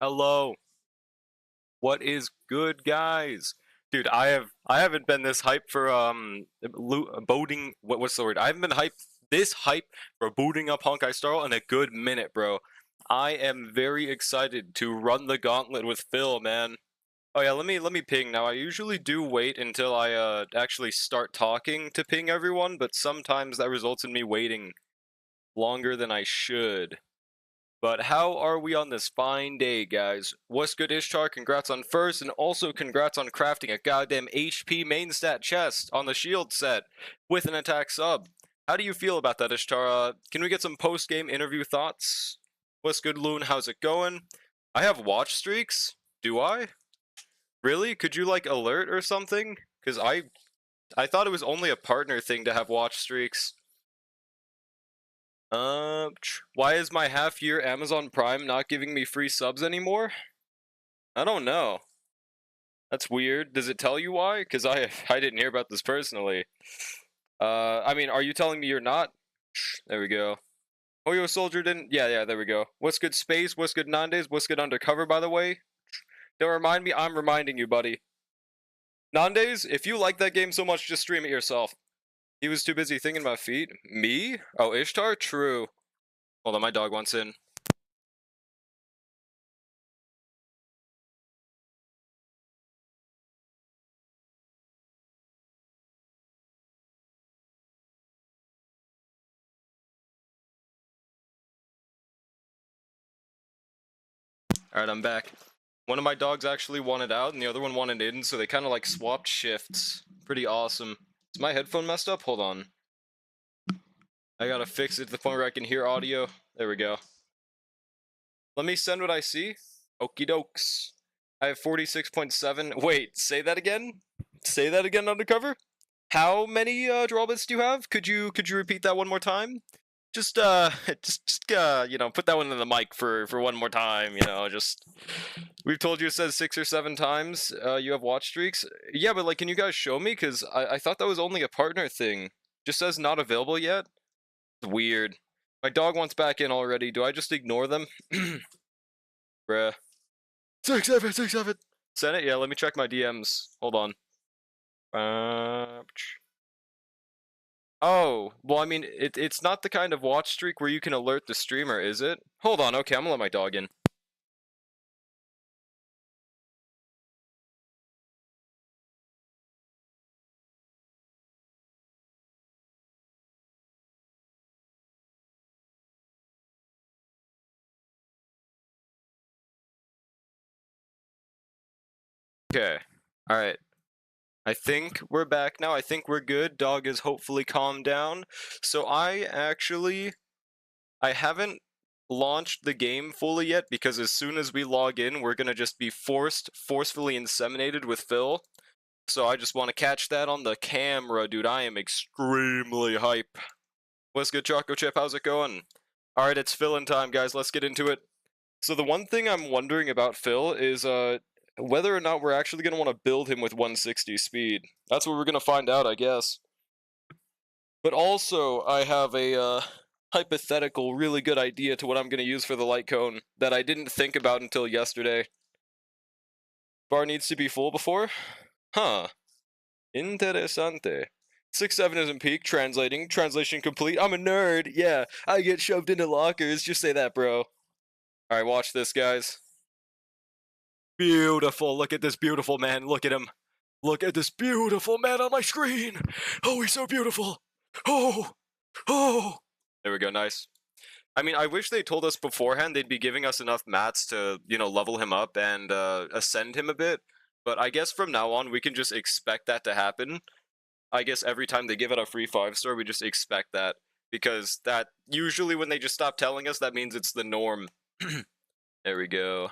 Hello. What is good, guys? Dude, I haven't been this hyped for boating. What's the word? I haven't been this hype for booting up Honkai Star in a good minute, bro. I am very excited to run the gauntlet with Phil, man. Oh yeah, let me ping now. I usually do wait until I actually start talking to ping everyone, but sometimes that results in me waiting longer than I should. But how are we on this fine day, guys? What's good, Ishtar? Congrats on first, and also congrats on crafting a goddamn HP main stat chest on the shield set with an attack sub. How do you feel about that, Ishtar? Can we get some post-game interview thoughts? What's good, Loon? How's it going? I have watch streaks. Do I? Really? Could you, like, alert or something? Because I thought it was only a partner thing to have watch streaks. Why is my half-year Amazon Prime not giving me free subs anymore? I don't know. That's weird. Does it tell you why? Because I didn't hear about this personally. I mean, are you telling me you're not? There we go. Oh, yo, soldier didn't. Yeah, there we go. What's good, Space? What's good, Nandes? What's good, Undercover? By the way, don't remind me. I'm reminding you, buddy. Nandes, if you like that game so much, just stream it yourself. He was too busy thinking about feet. Me? Oh, Ishtar? True. Hold on, my dog wants in. Alright, I'm back. One of my dogs actually wanted out, and the other one wanted in, so they kind of like swapped shifts. Pretty awesome. Is my headphone messed up? Hold on. I gotta fix it to the point where I can hear audio. There we go. Let me send what I see. Okie dokes. I have 46.7. Wait, say that again? Say that again, Undercover? How many draw bits do you have? Could you repeat that one more time? Just you know, put that one in the mic for one more time, you know, just we've told you it says 6 or 7 times you have watch streaks. Yeah, but like, can you guys show me? Because I thought that was only a partner thing. Just says not available yet. It's weird. My dog wants back in already. Do I just ignore them? Bruh. 6-7. Send it? Yeah, let me check my DMs. Hold on. Oh, well, I mean, it's not the kind of watch streak where you can alert the streamer, is it? Hold on, okay, I'm gonna let my dog in. Okay, alright. I think we're back now. I think we're good. Dog is hopefully calmed down. So I haven't launched the game fully yet because as soon as we log in, we're gonna just be forcefully inseminated with Phil. So I just want to catch that on the camera, dude. I am extremely hype. What's good, Choco Chip? How's it going? Alright, it's Phil-in time, guys. Let's get into it. So the one thing I'm wondering about Phil is whether or not we're actually going to want to build him with 160 speed. That's what we're going to find out, I guess. But also, I have a hypothetical, really good idea to what I'm going to use for the light cone that I didn't think about until yesterday. Bar needs to be full before? Huh. Interessante. 6-7 isn't peak. Translating. Translation complete. I'm a nerd. Yeah, I get shoved into lockers. Just say that, bro. Alright, watch this, guys. Beautiful. Look at this beautiful man. Look at him. Look at this beautiful man on my screen. Oh, he's so beautiful. Oh. There we go. Nice. I mean, I wish they told us beforehand they'd be giving us enough mats to, you know, level him up and ascend him a bit. But I guess from now on, we can just expect that to happen. I guess every time they give it a free 5-star, we just expect that. Because that, usually when they just stop telling us, that means it's the norm. There we go.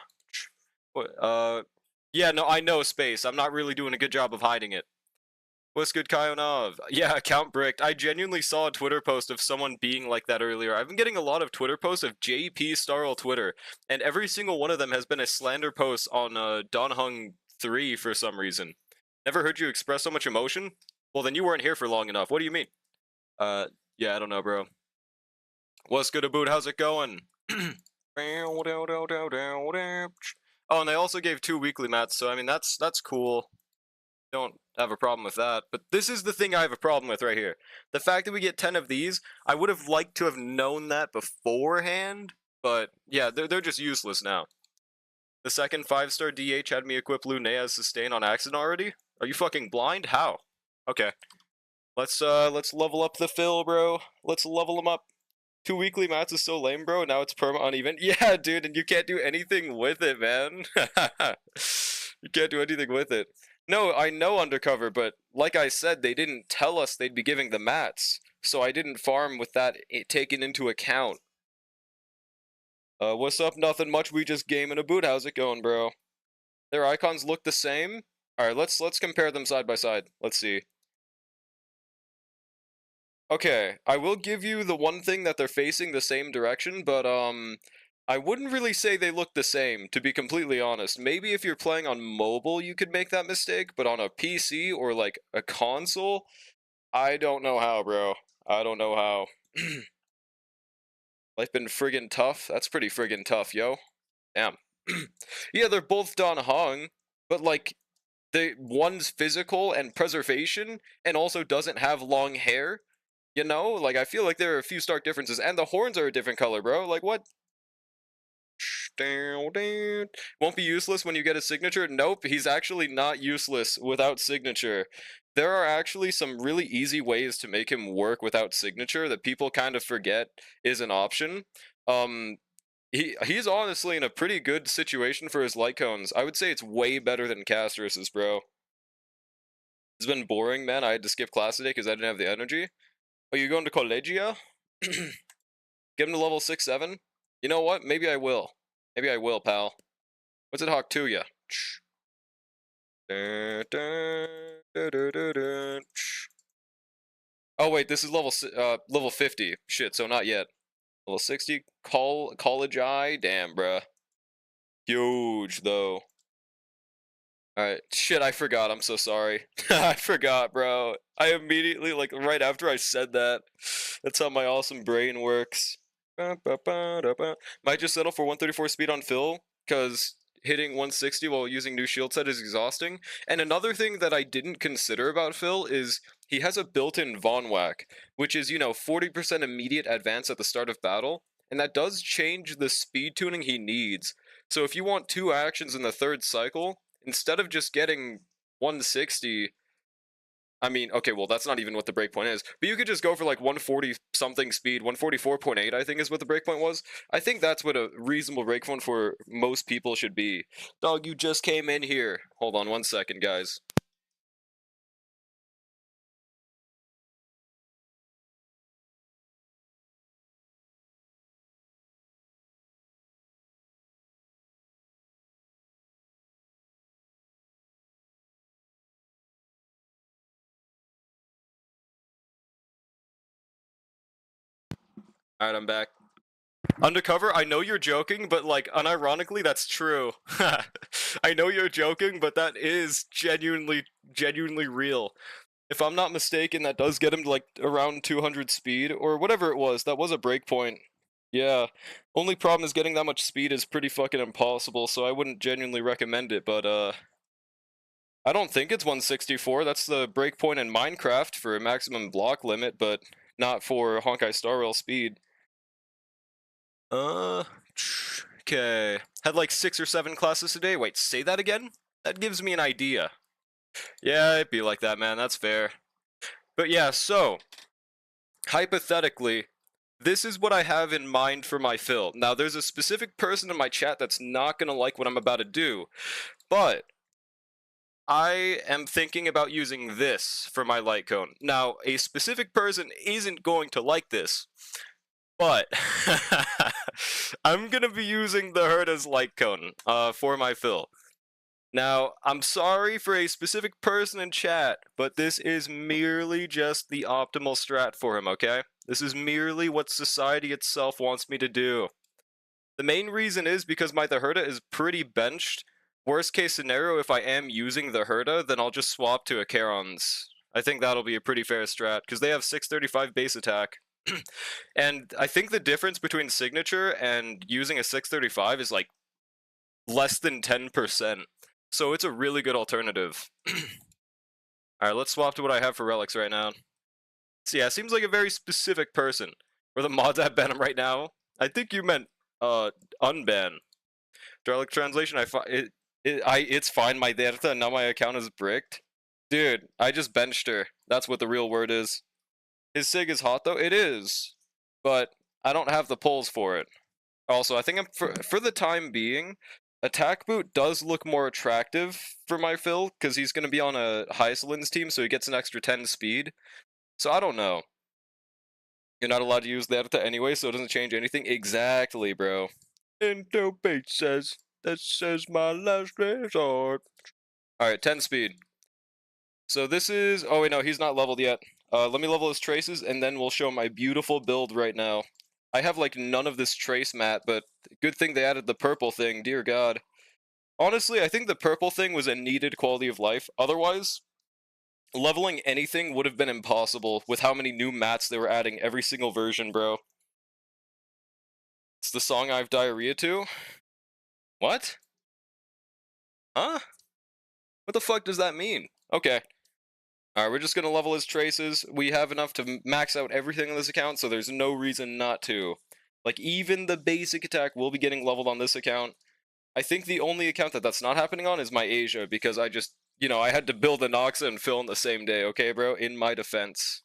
Yeah, no, I know, Space. I'm not really doing a good job of hiding it. What's good, Kayonov? Yeah, account bricked. I genuinely saw a Twitter post of someone being like that earlier. I've been getting a lot of Twitter posts of JP Starl Twitter, and every single one of them has been a slander post on Donhung 3 for some reason. Never heard you express so much emotion? Well, then you weren't here for long enough. What do you mean? Yeah, I don't know, bro. What's good, Abood? How's it going? Oh, and they also gave 2 weekly mats, so I mean that's cool. Don't have a problem with that. But this is the thing I have a problem with right here. The fact that we get 10 of these, I would have liked to have known that beforehand, but yeah, they're just useless now. The second 5-star DH had me equip Lunea's sustain on accident already? Are you fucking blind? How? Okay. Let's level up the fill, bro. Let's level them up. 2 weekly mats is so lame, bro. Now it's perma uneven. Yeah, dude, and you can't do anything with it, man. You can't do anything with it. No, I know undercover, but like I said, they didn't tell us they'd be giving the mats, so I didn't farm with that taken into account. What's up? Nothing much. We just game in a boot. How's it going, bro? Their icons look the same. All right, let's compare them side by side. Let's see. Okay, I will give you the one thing that they're facing the same direction, but I wouldn't really say they look the same, to be completely honest. Maybe if you're playing on mobile, you could make that mistake, but on a PC or like a console, I don't know how, bro. I don't know how. Life been friggin' tough? That's pretty friggin' tough, yo. Damn. Yeah, they're both done hung, but like, one's physical and preservation, and also doesn't have long hair. You know, like I feel like there are a few stark differences, and the horns are a different color, bro. Like what? Won't be useless when you get a signature? Nope, he's actually not useless without signature. There are actually some really easy ways to make him work without signature that people kind of forget is an option. He's honestly in a pretty good situation for his light cones. I would say it's way better than Casterus's, bro. It's been boring, man. I had to skip class today because I didn't have the energy. Oh, you going to Collegia? Get him to level 6, 7? You know what? Maybe I will. Maybe I will, pal. What's it hawk to ya? Oh wait, this is level 50. Shit, so not yet. Level 60. College eye? Damn, bruh. Huge, though. Alright. Shit, I forgot. I'm so sorry. I forgot, bro. I immediately, like, right after I said that. That's how my awesome brain works. Might just settle for 134 speed on Phil, because hitting 160 while using new shield set is exhausting. And another thing that I didn't consider about Phil is he has a built-in Von Whack, which is, 40% immediate advance at the start of battle, and that does change the speed tuning he needs. So if you want 2 actions in the 3rd cycle, instead of just getting 160, I mean, okay, well, that's not even what the breakpoint is, but you could just go for like 140 something speed, 144.8, I think is what the breakpoint was. I think that's what a reasonable breakpoint for most people should be. Dog, you just came in here. Hold on 1 second, guys. Alright, I'm back. Undercover, I know you're joking, but like, unironically, that's true. I know you're joking, but that is genuinely real. If I'm not mistaken, that does get him to like around 200 speed, or whatever it was. That was a breakpoint. Yeah. Only problem is getting that much speed is pretty fucking impossible, so I wouldn't genuinely recommend it, but I don't think it's 164. That's the breakpoint in Minecraft for a maximum block limit, but not for Honkai Star Rail speed. Okay. Had like 6 or 7 classes today. Wait, say that again? That gives me an idea. Yeah, it'd be like that, man. That's fair. But yeah, so, hypothetically, this is what I have in mind for my fill. Now, there's a specific person in my chat that's not gonna like what I'm about to do, but I am thinking about using this for my light cone. Now, a specific person isn't going to like this, but I'm gonna be using the Herta's light cone for my fill. Now, I'm sorry for a specific person in chat, but this is merely just the optimal strat for him, okay? This is merely what society itself wants me to do. The main reason is because my the Herta is pretty benched. Worst case scenario, if I am using the Herta, then I'll just swap to a Charon's. I think that'll be a pretty fair strat, because they have 635 base attack. And I think the difference between signature and using a 635 is like less than 10%. So it's a really good alternative. Alright, let's swap to what I have for relics right now. So yeah, seems like a very specific person. For the mods that ban him right now, I think you meant unban. Relic translation, it's fine, my data, now my account is bricked. Dude, I just benched her. That's what the real word is. His sig is hot though? It is. But I don't have the pulls for it. Also, I think for the time being, attack boot does look more attractive for my fill, because he's going to be on a Hycelin's team, so he gets an extra 10 speed. So I don't know. You're not allowed to use that anyway, so it doesn't change anything. Exactly, bro. Into bait says, that says my last resort. Alright, 10 speed. So this is... Oh wait, no, he's not leveled yet. Let me level his traces, and then we'll show my beautiful build right now. I have, like, none of this trace mat, but good thing they added the purple thing, dear god. Honestly, I think the purple thing was a needed quality of life. Otherwise, leveling anything would have been impossible with how many new mats they were adding every single version, bro. It's the song I have diarrhea to? What? Huh? What the fuck does that mean? Okay. Alright, we're just gonna level his traces. We have enough to max out everything on this account, so there's no reason not to. Like, even the basic attack will be getting leveled on this account. I think the only account that's not happening on is my Asia, because I just, you know, I had to build a Noxa and fill in the same day, okay, bro? In my defense.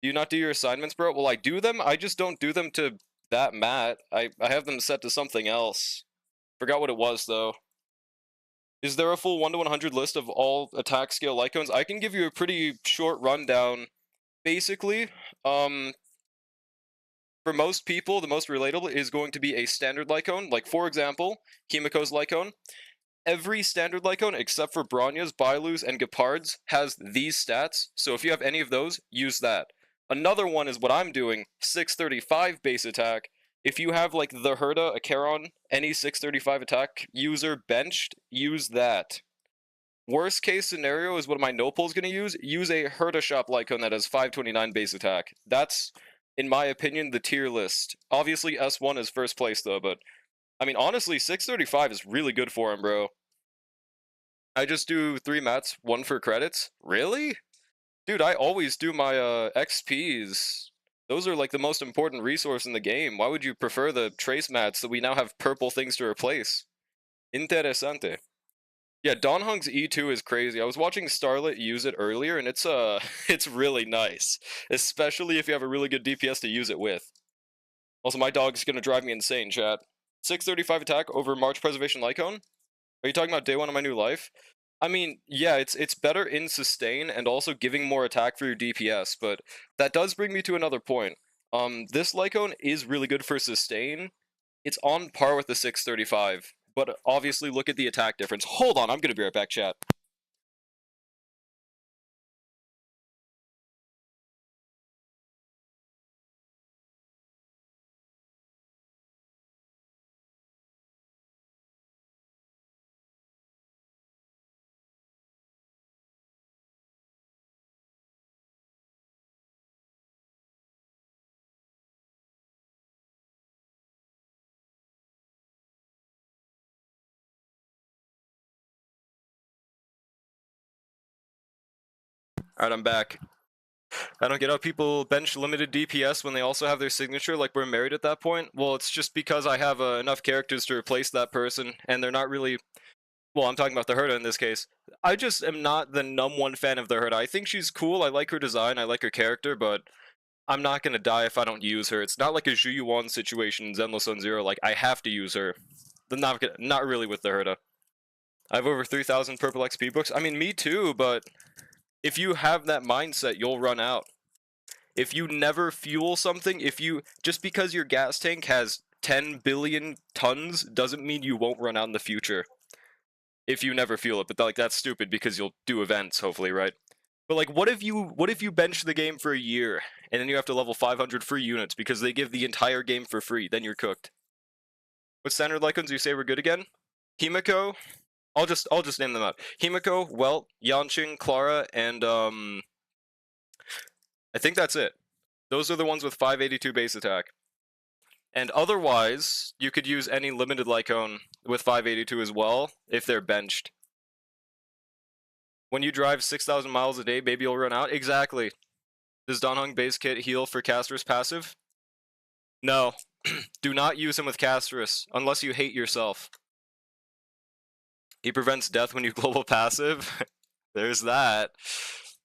Do you not do your assignments, bro? Well, I do them, I just don't do them to that mat. I have them set to something else. Forgot what it was, though. Is there a full 1 to 100 list of all attack scale Lycones? I can give you a pretty short rundown. Basically, for most people, the most relatable is going to be a standard Lycone. Like, for example, Himiko's Lycone. Every standard Lycone, except for Bronya's, Bailu's, and Gepard's, has these stats, so if you have any of those, use that. Another one is what I'm doing, 635 base attack. If you have, like, the Herda, a Charon, any 635 attack user benched, use that. Worst case scenario is what my Nopal's gonna use a Herda Shop Lycone that has 529 base attack. That's, in my opinion, the tier list. Obviously, S1 is first place, though, but... I mean, honestly, 635 is really good for him, bro. I just do 3 mats, 1 for credits? Really? Dude, I always do my XPs. Those are like the most important resource in the game. Why would you prefer the trace mats that we now have purple things to replace? Interesante. Yeah, Donhung's E2 is crazy. I was watching Starlit use it earlier, and it's it's really nice. Especially if you have a really good DPS to use it with. Also, my dog's gonna drive me insane, chat. 635 attack over March Preservation Lycone? Are you talking about day 1 of my new life? I mean, yeah, it's better in sustain and also giving more attack for your DPS, but that does bring me to another point. This Lycone is really good for sustain. It's on par with the 635, but obviously look at the attack difference. Hold on, I'm gonna be right back, chat. Alright, I'm back. I don't get how people bench limited DPS when they also have their signature, like we're married at that point. Well, it's just because I have enough characters to replace that person, and they're not really... Well, I'm talking about the Herda in this case. I just am not the #1 fan of the Herda. I think she's cool, I like her design, I like her character, but I'm not gonna die if I don't use her. It's not like a Zhu Yuan situation in Zenless on Zero, like I have to use her. Not really with the Herda. I have over 3,000 purple XP books. I mean, me too, but if you have that mindset, you'll run out. If you never fuel something, just because your gas tank has 10 billion tons doesn't mean you won't run out in the future. If you never fuel it, but like that's stupid because you'll do events, hopefully, right? But like, what if you bench the game for a year and then you have to level 500 free units because they give the entire game for free? Then you're cooked. What standard Lycons do you say were good again? Himiko. I'll just name them out. Himiko, Welt, Yanqing, Clara, and I think that's it. Those are the ones with 582 base attack. And otherwise, you could use any limited Lycone with 582 as well, if they're benched. When you drive 6,000 miles a day, maybe you'll run out. Exactly. Does Donhung base kit heal for Caster's passive? No. Do not use him with Casterus, unless you hate yourself. He prevents death when you global passive. There's that.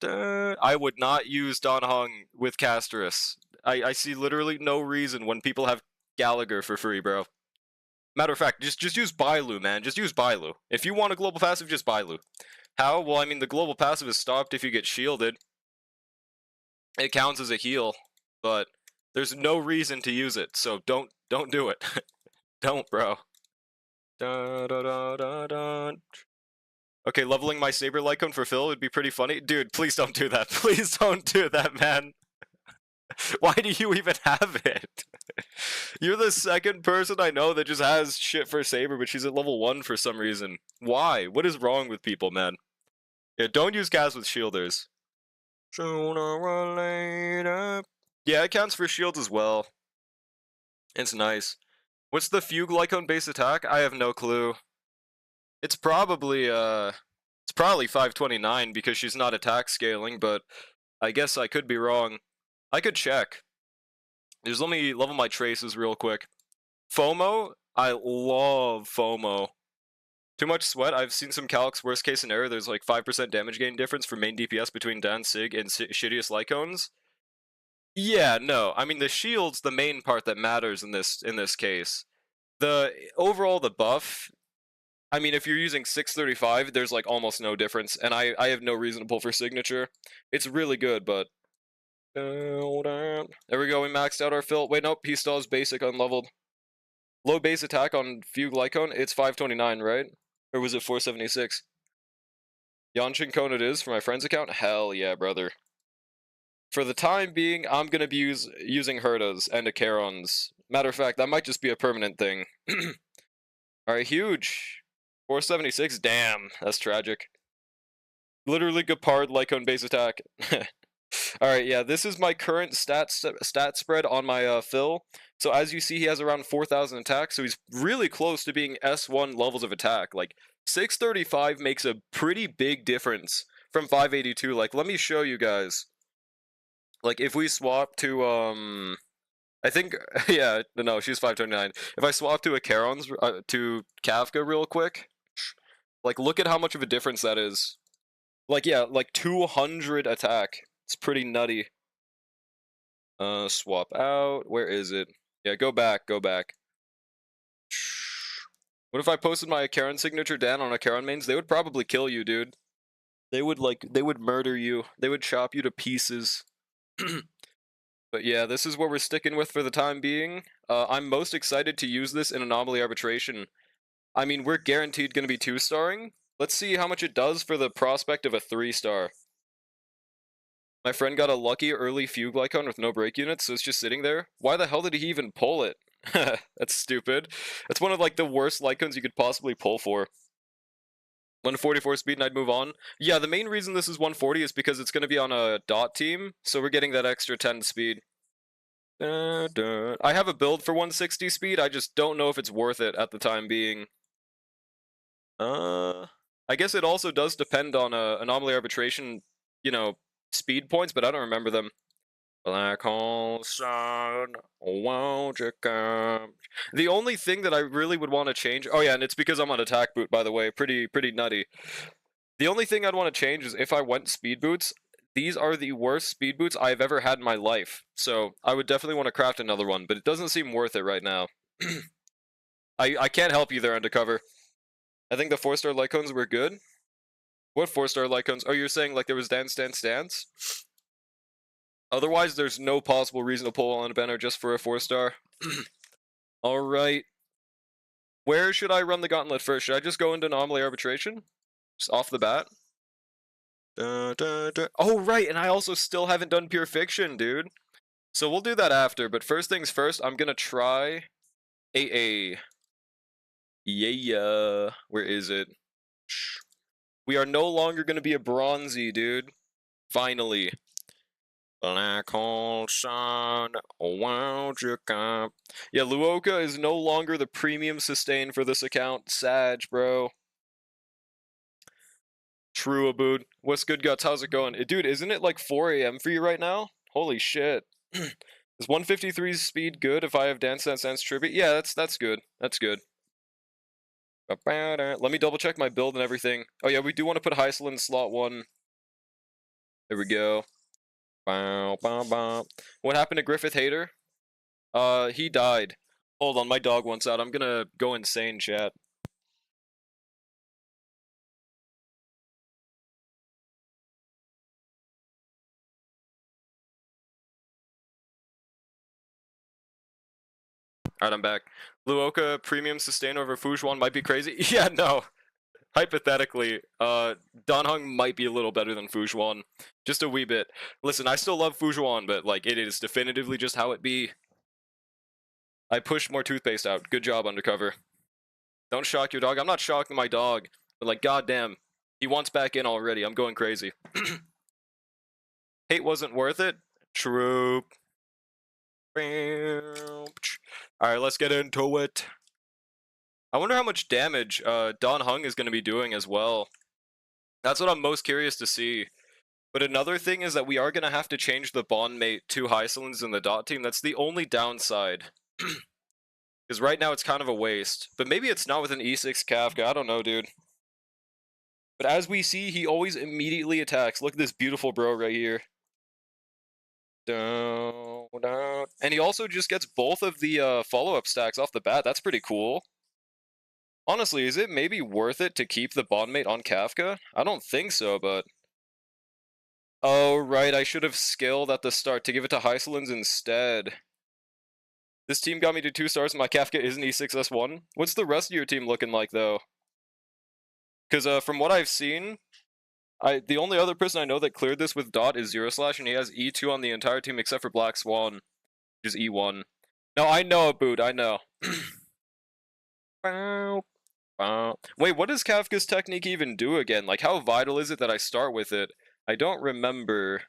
I would not use Donhung with Casterus. I see literally no reason when people have Gallagher for free, bro. Matter of fact, just use Bailu, man. Just use Bailu. If you want a global passive, just Bailu. How? Well, I mean, the global passive is stopped if you get shielded. It counts as a heal, but there's no reason to use it, so don't do it. Don't, bro. Da, da, da, da, da. Okay, leveling my Saber Lycone for Phil would be pretty funny. Dude, please don't do that. Please don't do that, man. Why do you even have it? You're the second person I know that just has shit for Saber, but she's at level 1 for some reason. Why? What is wrong with people, man? Yeah, don't use cast with shielders. Yeah, it counts for shields as well. It's nice. What's the Fugue Lycone base attack? I have no clue. It's probably 529 because she's not attack scaling, but I guess I could be wrong. I could check. Just let me level my traces real quick. FOMO? I love FOMO. Too much sweat? I've seen some calcs, worst case scenario, there's like 5% damage gain difference for main DPS between Dan, Sig, and shittiest Lycones. Yeah, no. I mean, the shield's the main part that matters in this case. The overall, the buff, I mean, if you're using 635, there's like almost no difference, and I have no reason to pull for signature. It's really good, but there we go, we maxed out our fill. Wait, nope, he still has basic unleveled. Low base attack on Fugue Lycone, it's 529, right? Or was it 476? Yanshin Cone it is for my friend's account? Hell yeah, brother. For the time being, I'm gonna be using Herdas and Acherons. Matter of fact, that might just be a permanent thing. Alright, huge. 476, damn, that's tragic. Literally Gepard Lycone base attack. Alright, yeah, this is my current stat spread on my fill. So as you see, he has around 4,000 attack, so he's really close to being S1 levels of attack. Like, 635 makes a pretty big difference from 582. Like, let me show you guys. Like, if we swap to, I think, yeah, no, she's 529. If I swap to Acheron's, to Kafka real quick, like, look at how much of a difference that is. Like, yeah, like 200 attack. It's pretty nutty. Swap out. Where is it? Yeah, go back, go back. What if I posted my Acheron signature down on Acheron mains? They would probably kill you, dude. They would murder you. They would chop you to pieces. But yeah, this is what we're sticking with for the time being. I'm most excited to use this in Anomaly Arbitration. I mean, we're guaranteed going to be 2-starring. Let's see how much it does for the prospect of a 3-star. My friend got a lucky early Fugue Lycone with no break units, so it's just sitting there. Why the hell did he even pull it? That's stupid. That's one of like the worst Lycones you could possibly pull for. 144 speed and I'd move on. Yeah, the main reason this is 140 is because it's going to be on a dot team, so we're getting that extra 10 speed. I have a build for 160 speed, I just don't know if it's worth it at the time being. I guess it also does depend on Anomaly Arbitration, you know, speed points, but I don't remember them. Black hole sun, won't you come? The only thing that I really would want to change, oh yeah, and it's because I'm on attack boot, by the way, pretty nutty. The only thing I'd want to change is if I went speed boots, these are the worst speed boots I've ever had in my life. So I would definitely want to craft another one, but it doesn't seem worth it right now. I can't help you there, Undercover. I think the 4-star Lycones were good. What 4-star Lycones? Oh, you're saying like there was Dance Dance Dance? Otherwise, there's no possible reason to pull on a banner just for a 4-star. Alright. Where should I run the Gauntlet first? Should I just go into Anomaly Arbitration? Just off the bat? Oh, right, and I also still haven't done Pure Fiction, dude. So we'll do that after, but first things first, I'm gonna try AA. Yeah, where is it? We are no longer gonna be a bronzy, dude. Finally. Black hole sun, won't you come? Yeah, Luoka is no longer the premium sustain for this account. Sag, bro. True, Abood. What's good, Guts? How's it going? Dude, isn't it like 4 a.m. for you right now? Holy shit. Is 153's speed good if I have Dance Dance Dance Tribute? Yeah, that's good. That's good. Let me double check my build and everything. Oh yeah, we do want to put Heisel in slot 1. There we go. What happened to Griffith Hater? He died. Hold on, my dog wants out. I'm gonna go insane, chat. Alright, I'm back. Luoka premium sustain over Fujuan might be crazy. Yeah, no. Hypothetically, Danheng might be a little better than Fujuan. Just a wee bit. Listen, I still love Fujuan, but like it is definitively just how it be. I pushed more toothpaste out. Good job, Undercover. Don't shock your dog. I'm not shocking my dog, but like goddamn, he wants back in already. I'm going crazy. Hate wasn't worth it. True. Alright, let's get into it. I wonder how much damage Danheng is going to be doing as well. That's what I'm most curious to see. But another thing is that we are going to have to change the bond mate to Heiselins in the dot team. That's the only downside. Because right now it's kind of a waste. But maybe it's not with an E6 Kafka. I don't know, dude. But as we see, he always immediately attacks. Look at this beautiful bro right here. Down, down. And he also just gets both of the follow-up stacks off the bat. That's pretty cool. Honestly, is it maybe worth it to keep the bond mate on Kafka? I don't think so, but... Oh, right, I should have skilled at the start to give it to Heiselins instead. This team got me to 2 stars and my Kafka isn't E6S1. What's the rest of your team looking like, though? Because from what I've seen, the only other person I know that cleared this with Dot is Zero Slash, and he has E2 on the entire team except for Black Swan, which is E1. No, I know, Abood, I know. Wait, what does Kafka's technique even do again? Like, how vital is it that I start with it? I don't remember.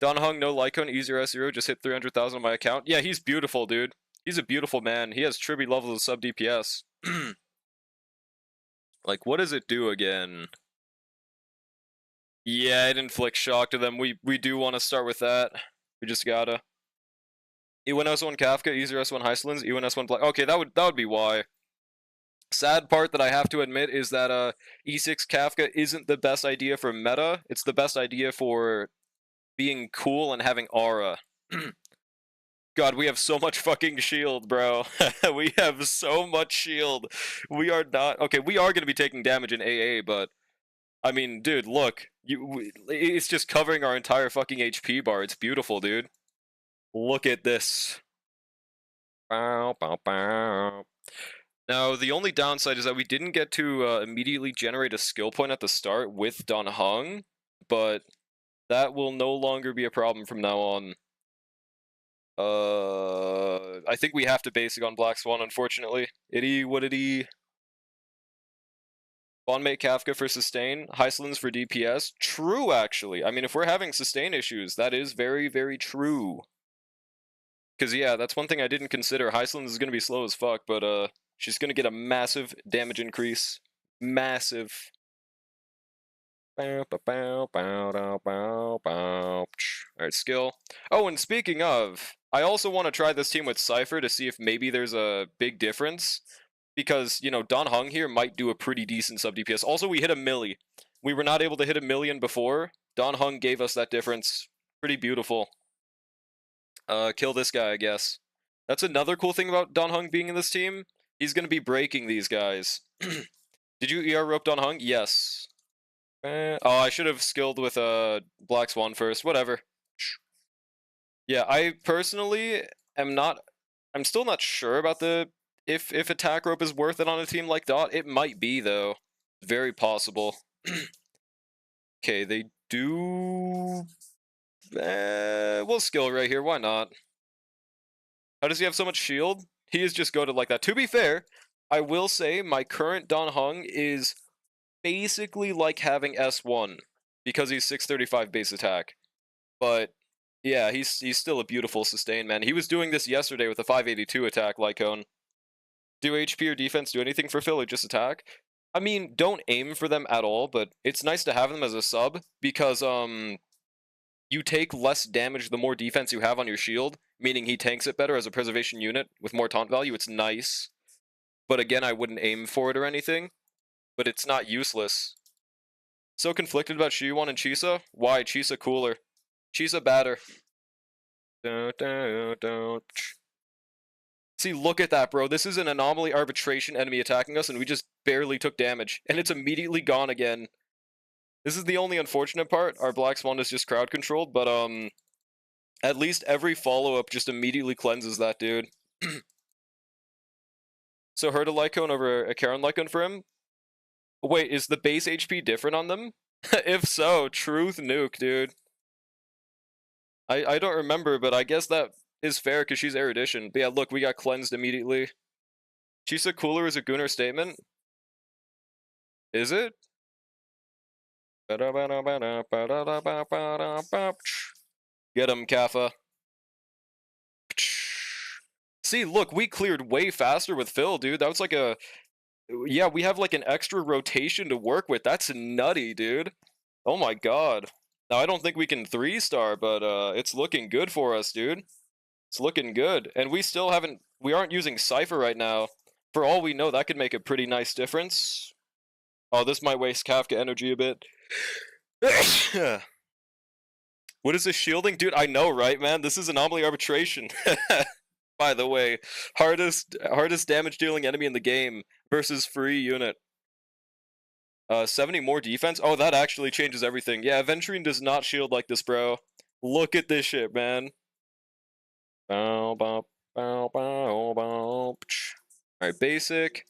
Danheng, no Lycone, easier S0, just hit 300,000 on my account. Yeah, he's beautiful, dude. He's a beautiful man. He has tribute levels of sub DPS. Like, what does it do again? Yeah, it inflicts shock to them. We do want to start with that. We just gotta. E1 S1 Kafka, easier S1 Heiselins, E1 S1 Black. Okay, that would be why. Sad part that I have to admit is that E6 Kafka isn't the best idea for meta. It's the best idea for being cool and having aura. God, we have so much fucking shield, bro. We have so much shield. We are not... Okay, we are going to be taking damage in AA, but... I mean, dude, look. It's just covering our entire fucking HP bar. It's beautiful, dude. Look at this. Bow, bow, bow. Now, the only downside is that we didn't get to immediately generate a skill point at the start with Danheng, but that will no longer be a problem from now on. I think we have to basic on Black Swan, unfortunately. What did he... Bondmate Kafka for sustain, Heiselins for DPS. True, actually. I mean, if we're having sustain issues, that is very, very true. Because, yeah, that's one thing I didn't consider. Heiselins is going to be slow as fuck, but she's going to get a massive damage increase. Massive. Alright, skill. Oh, and speaking of, I also want to try this team with Cypher to see if maybe there's a big difference. Because, you know, Danheng here might do a pretty decent sub DPS. Also, we hit a milli. We were not able to hit a million before. Danheng gave us that difference. Pretty beautiful. Kill this guy, I guess. That's another cool thing about Danheng being in this team. He's going to be breaking these guys. Did you ER rope Danheng? Yes. Oh, I should have skilled with Black Swan first. Whatever. Yeah, I personally am not... I'm still not sure about the... If attack rope is worth it on a team like Dot. It might be, though. Very possible. Okay, they do... we'll skill right here. Why not? How does he have so much shield? He is just goated like that. To be fair, I will say my current Danheng is basically like having S1 because he's 635 base attack. But yeah, he's still a beautiful sustain, man. He was doing this yesterday with a 582 attack, Lycone. Do HP or defense do anything for Phil or just attack? I mean, don't aim for them at all, but it's nice to have them as a sub because you take less damage the more defense you have on your shield, meaning he tanks it better as a preservation unit with more taunt value. It's nice. But again, I wouldn't aim for it or anything. But it's not useless. So conflicted about Shiwan and Chisa? Why? Chisa cooler. Chisa badder. See, look at that, bro. This is an anomaly arbitration enemy attacking us, and we just barely took damage. And it's immediately gone again. This is the only unfortunate part. Our Black Swan is just crowd controlled, but at least every follow-up just immediately cleanses that dude. So hurt a Lycone over a Karen Lycone for him? Wait, is the base HP different on them? If so, truth nuke, dude. I don't remember, but I guess that is fair because she's erudition. But yeah, look, we got cleansed immediately. Chisa cooler is a Gunnar statement? Is it? Get him, Kappa. See, look, we cleared way faster with Phil, dude. That was like a... Yeah, we have like an extra rotation to work with. That's nutty, dude. Oh my god. Now, I don't think we can 3-star, but it's looking good for us, dude. It's looking good. And we still haven't... We aren't using Cypher right now. For all we know, that could make a pretty nice difference. Oh, this might waste Kafka energy a bit. What is this shielding? Dude, I know, right, man? This is anomaly arbitration. By the way, hardest damage dealing enemy in the game versus free unit. 70 more defense? Oh, that actually changes everything. Yeah, Aventurine does not shield like this, bro. Look at this shit, man. Alright, basic.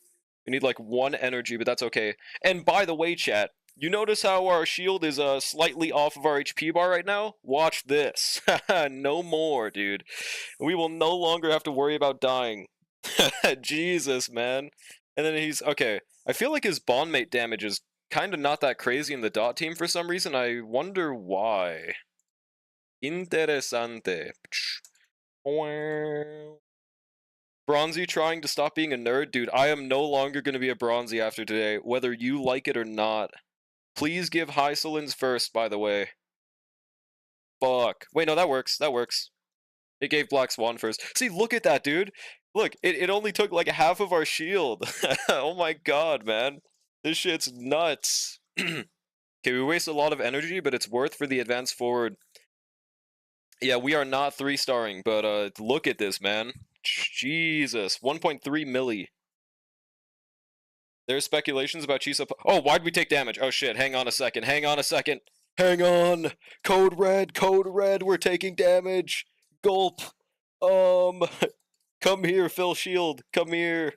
We need like 1 energy, but that's okay. And by the way, chat, you notice how our shield is slightly off of our HP bar right now? Watch this. No more, dude. We will no longer have to worry about dying. Jesus, man. And then he's... Okay, I feel like his bondmate damage is kind of not that crazy in the dot team for some reason. I wonder why. Interesante. Bronzy trying to stop being a nerd? Dude, I am no longer going to be a Bronzy after today, whether you like it or not. Please give Hysolins first, by the way. Fuck. Wait, no, that works. That works. It gave Black Swan first. See, look at that, dude. Look, it only took like half of our shield. Oh my god, man. This shit's nuts. Okay, we waste a lot of energy, but it's worth for the advance forward. Yeah, we are not 3-starring, but look at this, man. Jesus. 1.3 milli. There's speculations about Chisa... Oh, why'd we take damage? Oh shit, hang on a second, hang on a second. Hang on! Code red, we're taking damage! Gulp! Come here, Phil Shield, come here.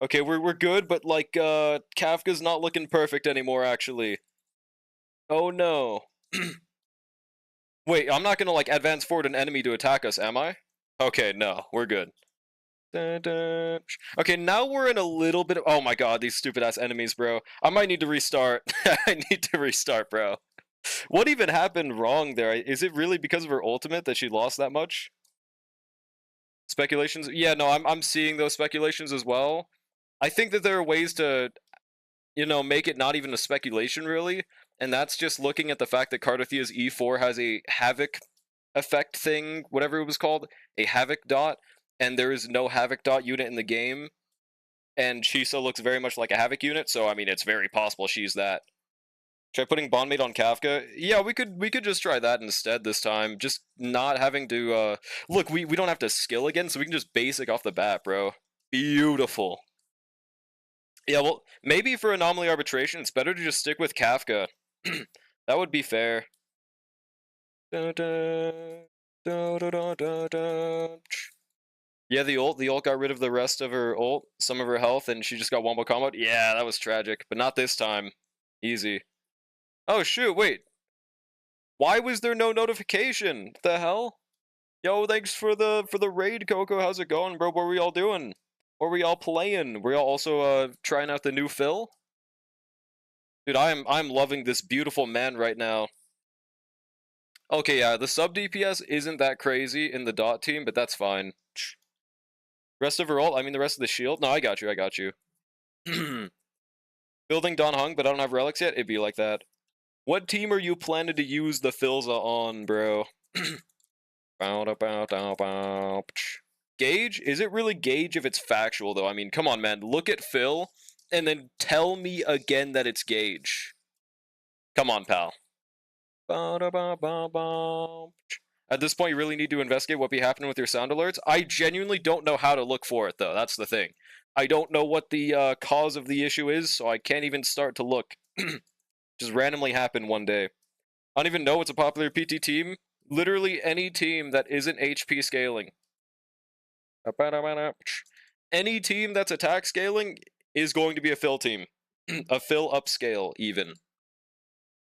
Okay, we're good, but like, Kafka's not looking perfect anymore, actually. Oh no. Wait, I'm not gonna like advance forward an enemy to attack us, am I? Okay, no, we're good. Okay, now we're in a little bit of... Oh my god, these stupid-ass enemies, bro. I might need to restart. I need to restart, bro. What even happened wrong there? Is it really because of her ultimate that she lost that much? Speculations? Yeah, no, I'm seeing those speculations as well. I think that there are ways to, you know, make it not even a speculation, really. And that's just looking at the fact that Cardothea's E4 has a Havoc effect thing, whatever it was called. A Havoc dot. And there is no Havoc dot unit in the game. And Chisa looks very much like a Havoc unit, so I mean, it's very possible she's that. Try putting Bondmate on Kafka? Yeah, we could just try that instead this time. Just not having to, Look, we don't have to skill again, so we can just basic off the bat, bro. Beautiful. Yeah, well, maybe for Anomaly Arbitration, it's better to just stick with Kafka. That would be fair. Yeah, the ult got rid of the rest of her ult, some of her health, and she just got wombo comboed. Yeah, that was tragic, but not this time. Easy. Oh shoot, wait. Why was there no notification? What the hell? Yo, thanks for the raid, Coco. How's it going, bro? What were y'all doing? What were y'all playing? Were y'all also trying out the new Phil? Dude, I'm loving this beautiful man right now. Okay, yeah, the sub DPS isn't that crazy in the dot team, but that's fine. Rest of her ult, I mean the rest of the shield? No, I got you, I got you. Building Don Hung, but I don't have relics yet? It'd be like that. What team are you planning to use the Philza on, bro? Gauge? Is it really Gauge if it's factual, though? I mean, come on, man. Look at Phil, and then tell me again that it's Gauge. Come on, pal. At this point, you really need to investigate what be happening with your sound alerts. I genuinely don't know how to look for it, though. That's the thing. I don't know what the cause of the issue is, so I can't even start to look. Just randomly happened one day. I don't even know it's a popular PT team. Literally any team that isn't HP scaling. Any team that's attack scaling is going to be a fill team. A fill upscale, even.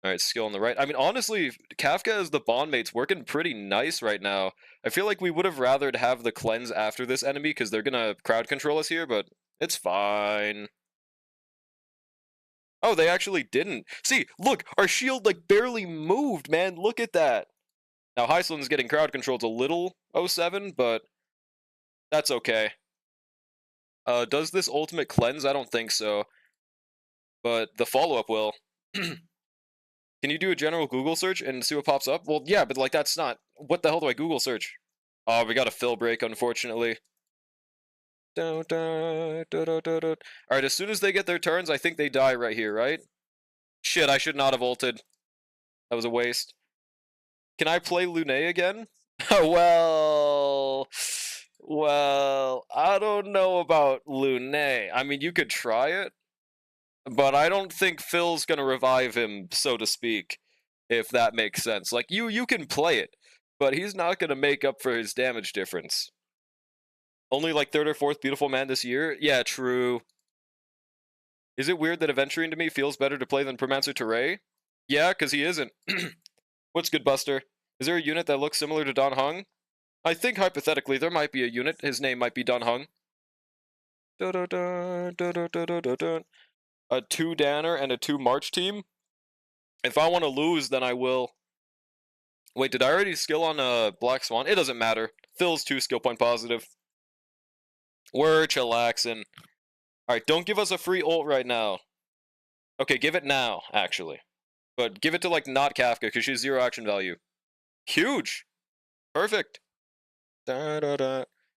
Alright, skill on the right. I mean, honestly, Kafka as the bondmate's working pretty nice right now. I feel like we would have rathered have the cleanse after this enemy, because they're gonna crowd control us here, but it's fine. Oh, they actually didn't. See, look, our shield, like, barely moved, man. Look at that. Now, Heisland's getting crowd controlled a little 07, but that's okay. Does this ultimate cleanse? I don't think so. But the follow-up will. Can you do a general Google search and see what pops up? Well, yeah, but, like, that's not... What the hell do I Google search? Oh, we got a fill break, unfortunately. Alright, as soon as they get their turns, I think they die right here, right? Shit, I should not have ulted. That was a waste. Can I play Lune again? Well, I don't know about Lune. I mean, you could try it, but I don't think Phil's gonna revive him, so to speak, if that makes sense. Like, you can play it, but he's not gonna make up for his damage difference. Only like 3rd or 4th beautiful man this year? Yeah, true. Is it weird that Aventurine to me feels better to play than Permancer Teray? Yeah, because he isn't. What's good, Buster? Is there a unit that looks similar to Don Hung? I think, hypothetically, there might be a unit. His name might be Don Hung. A 2 Danner and a 2 March team? If I want to lose, then I will. Wait, did I already skill on Black Swan? It doesn't matter. Phil's 2 skill point positive. We're chillaxing. Alright, don't give us a free ult right now. Okay, give it now, actually. But give it to, like, not Kafka, because she's 0 action value. Huge! Perfect!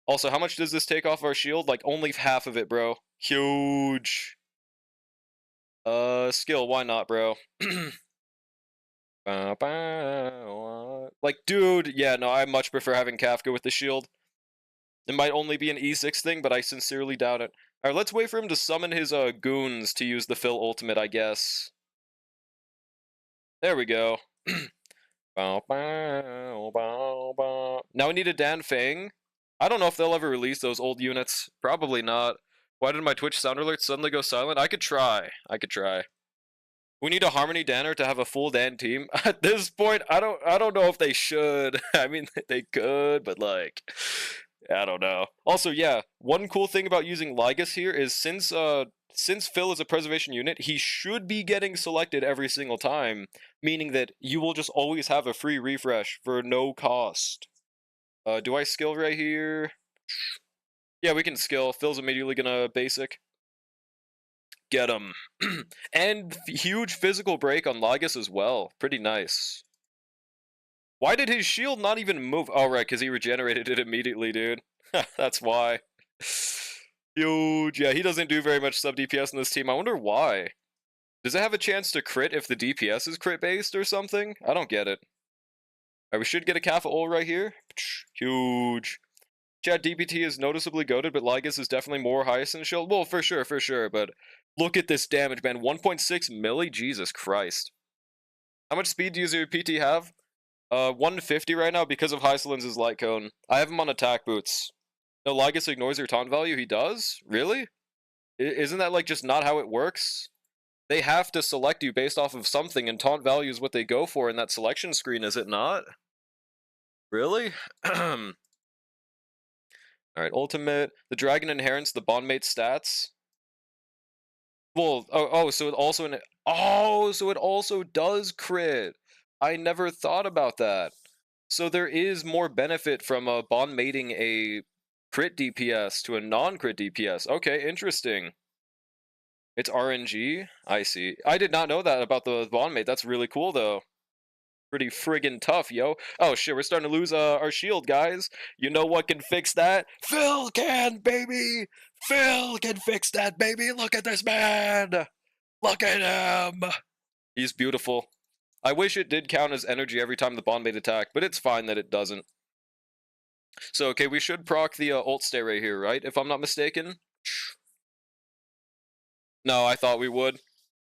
Also, how much does this take off our shield? Like, only half of it, bro. Huge! Skill, why not, bro? Like, dude, yeah, no, I much prefer having Kafka with the shield. It might only be an E6 thing, but I sincerely doubt it. Alright, let's wait for him to summon his goons to use the Phil ultimate, I guess. There we go. Now we need a Dan Fang. I don't know if they'll ever release those old units. Probably not. Why did my Twitch sound alert suddenly go silent? I could try. We need a Harmony Danner to have a full Dan team. At this point, I don't know if they should. I mean, they could, but like, I don't know. Also, yeah, one cool thing about using Lygus here is since Phil is a preservation unit, he should be getting selected every single time, meaning that you will just always have a free refresh for no cost. Do I skill right here? Yeah, we can skill. Phil's immediately gonna basic. Get him. And huge physical break on Lygus as well. Pretty nice. Why did his shield not even move? Oh, right, because he regenerated it immediately, dude. That's why. Huge. Yeah, he doesn't do very much sub DPS in this team. I wonder why. Does it have a chance to crit if the DPS is crit based or something? I don't get it. Alright, we should get a Kappa ult right here. Huge. Chat DPT is noticeably goated, but Lygus is definitely more highest in shield. Well, for sure, but look at this damage, man. 1.6 milli? Jesus Christ. How much speed does your PT have? 150 right now because of Heiselin's light cone. I have him on attack boots. No, Lygus ignores your taunt value? He does? Really? Isn't that, like, just not how it works? They have to select you based off of something, and taunt value is what they go for in that selection screen, is it not? Really? Alright, ultimate. The dragon inherits the bondmate stats. Well, so it also so it also does crit. I never thought about that. So there is more benefit from bond mating a crit DPS to a non-crit DPS. Okay, interesting. It's RNG? I see. I did not know that about the bond mate. That's really cool, though. Pretty friggin' tough, yo. Oh, shit, we're starting to lose our shield, guys. You know what can fix that? Phil can, baby! Phil can fix that, baby! Look at this man! Look at him! He's beautiful. I wish it did count as energy every time the bond mate attack, but it's fine that it doesn't. So, okay, we should proc the ult stay right here, right? If I'm not mistaken? No, I thought we would.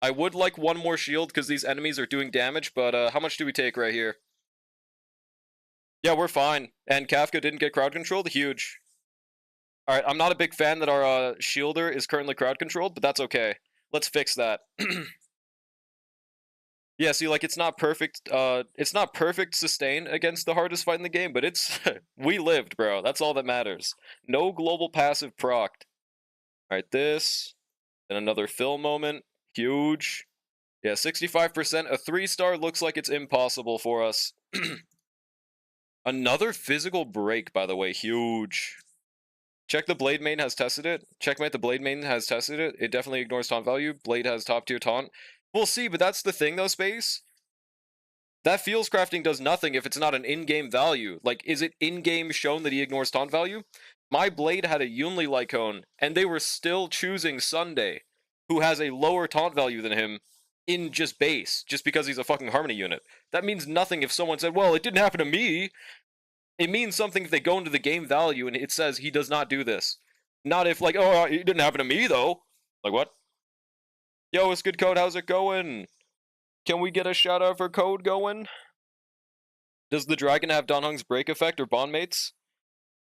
I would like one more shield because these enemies are doing damage, but how much do we take right here? Yeah, we're fine. And Kafka didn't get crowd controlled? Huge. Alright, I'm not a big fan that our shielder is currently crowd controlled, but that's okay. Let's fix that. Yeah, see, like, it's not perfect sustain against the hardest fight in the game, but it's... we lived, bro. That's all that matters. No global passive procced. Alright, this. And another fill moment. Huge. Yeah, 65%. A 3-star looks like it's impossible for us. Another physical break, by the way. Huge. Check the Blade main has tested it. Checkmate, the Blade main has tested it. It definitely ignores taunt value. Blade has top tier taunt. We'll see, but that's the thing though, Space. That Feels Crafting does nothing if it's not an in-game value. Like, is it in-game shown that he ignores taunt value? My Blade had a Yunli Lycone, and they were still choosing Sunday, who has a lower taunt value than him, in just base, just because he's a fucking Harmony unit. That means nothing if someone said, well, it didn't happen to me. It means something if they go into the game value and it says he does not do this. Not if, like, oh, it didn't happen to me, though. Like, what? Yo, it's good code. How's it going? Can we get a shout out for code going? Does the dragon have Danhung's break effect or bond mates?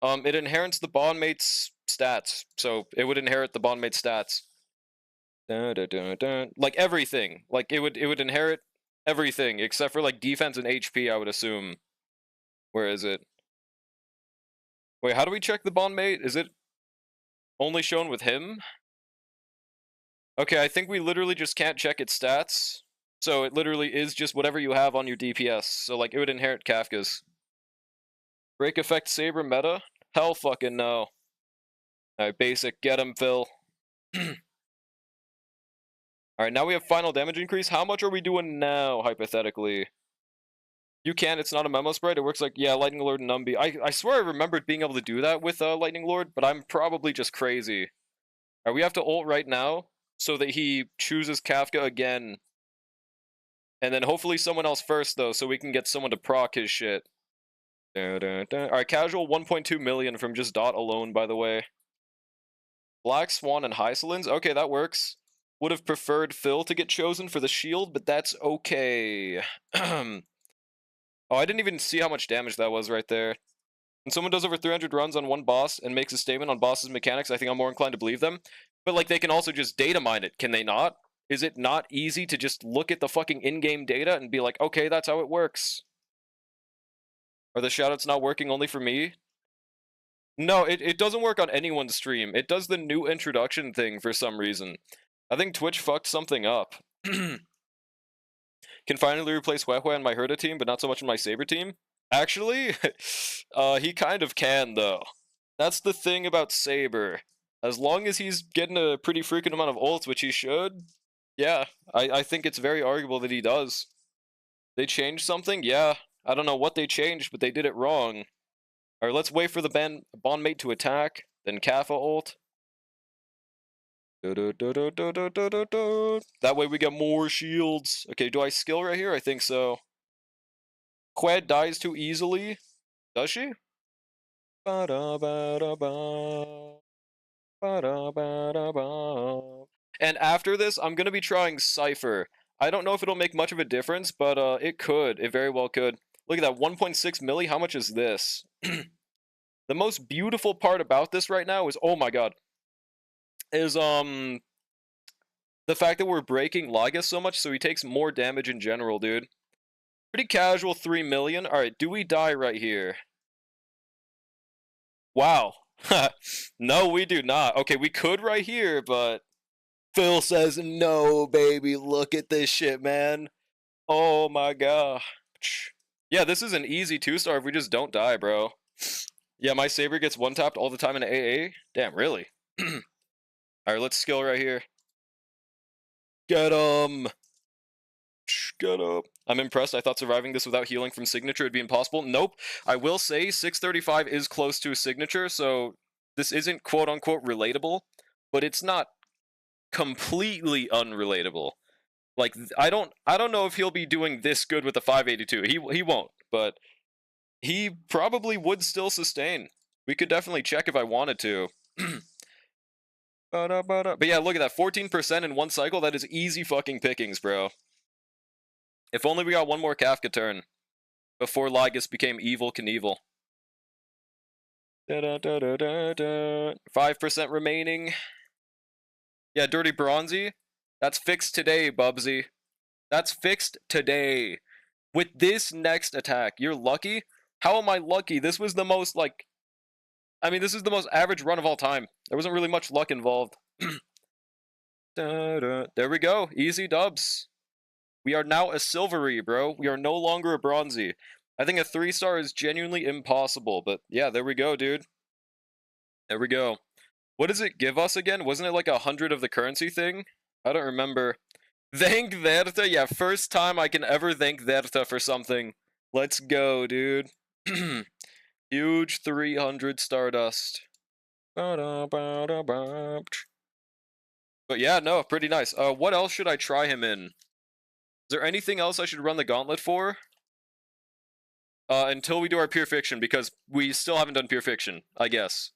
It inherits the bond mates stats, so it would inherit the bond mates stats. Dun, dun, dun, dun. Like everything. Like it would inherit everything except for like defense and HP, I would assume. Where is it? Wait, how do we check the bond mate? Is it only shown with him? Okay, I think we literally just can't check its stats. So it literally is just whatever you have on your DPS. So like it would inherit Kafka's. Break effect Saber meta? Hell fucking no. Alright, basic. Get him, Phil. Alright, now we have final damage increase. How much are we doing now, hypothetically? You can, it's not a memo spread. It works like, yeah, Lightning Lord and Numby. I swear I remembered being able to do that with Lightning Lord, but I'm probably just crazy. Alright, we have to ult right now so that he chooses Kafka again. And then hopefully someone else first, though, so we can get someone to proc his shit. Alright, casual 1.2 million from just Dot alone, by the way. Black Swan and Hysolins? Okay, that works. Would have preferred Phil to get chosen for the shield, but that's okay. Oh, I didn't even see how much damage that was right there. When someone does over 300 runs on one boss and makes a statement on boss's mechanics, I think I'm more inclined to believe them. But, like, they can also just data mine it, can they not? Is it not easy to just look at the fucking in-game data and be like, okay, that's how it works? Are the shoutouts not working only for me? No, it doesn't work on anyone's stream. It does the new introduction thing for some reason. I think Twitch fucked something up. Can finally replace Huehue on my Herda team, but not so much on my Saber team? Actually, he kind of can, though. That's the thing about Saber. As long as he's getting a pretty freaking amount of ults, which he should, yeah, I think it's very arguable that he does. They changed something? Yeah. I don't know what they changed, but they did it wrong. Alright, let's wait for the bond mate to attack, then Kappa ult. That way we get more shields. Okay, do I skill right here? I think so. Qued dies too easily. Does she? And after this, I'm going to be trying Cypher. I don't know if it'll make much of a difference, but it could. It very well could. Look at that, 1.6 milli. How much is this? The most beautiful part about this right now is, oh my god, is the fact that we're breaking Lygus so much, so he takes more damage in general, dude. Pretty casual 3 million. Alright, do we die right here? Wow. No, we do not. Okay, we could right here, but Phil says, no, baby, look at this shit, man. Oh my god. Yeah, this is an easy 2-star if we just don't die, bro. Yeah, my Saber gets one-tapped all the time in AA. Damn, really? Alright, let's skill right here. Get him! Get up. I'm impressed. I thought surviving this without healing from signature would be impossible. Nope. I will say 635 is close to a signature, so this isn't quote-unquote relatable, but it's not completely unrelatable. Like, I don't know if he'll be doing this good with the 582. He won't, but he probably would still sustain. We could definitely check if I wanted to. But yeah, look at that. 14% in one cycle. That is easy fucking pickings, bro. If only we got one more Kafka turn before Lygus became Evil Knievel. 5% remaining. Yeah, Dirty Bronzy. That's fixed today, Bubsy. That's fixed today. With this next attack, you're lucky? How am I lucky? This was the most, like... I mean, this is the most average run of all time. There wasn't really much luck involved. There we go. Easy dubs. We are now a silvery, bro. We are no longer a bronzy. I think a 3-star is genuinely impossible, but yeah, there we go, dude. There we go. What does it give us again? Wasn't it like 100 of the currency thing? I don't remember. Thank Verta. Yeah, first time I can ever thank Verta for something. Let's go, dude. Huge 300 Stardust. But yeah, no, pretty nice. What else should I try him in? Is there anything else I should run the Gauntlet for? Until we do our Pure Fiction, because we still haven't done Pure Fiction, I guess.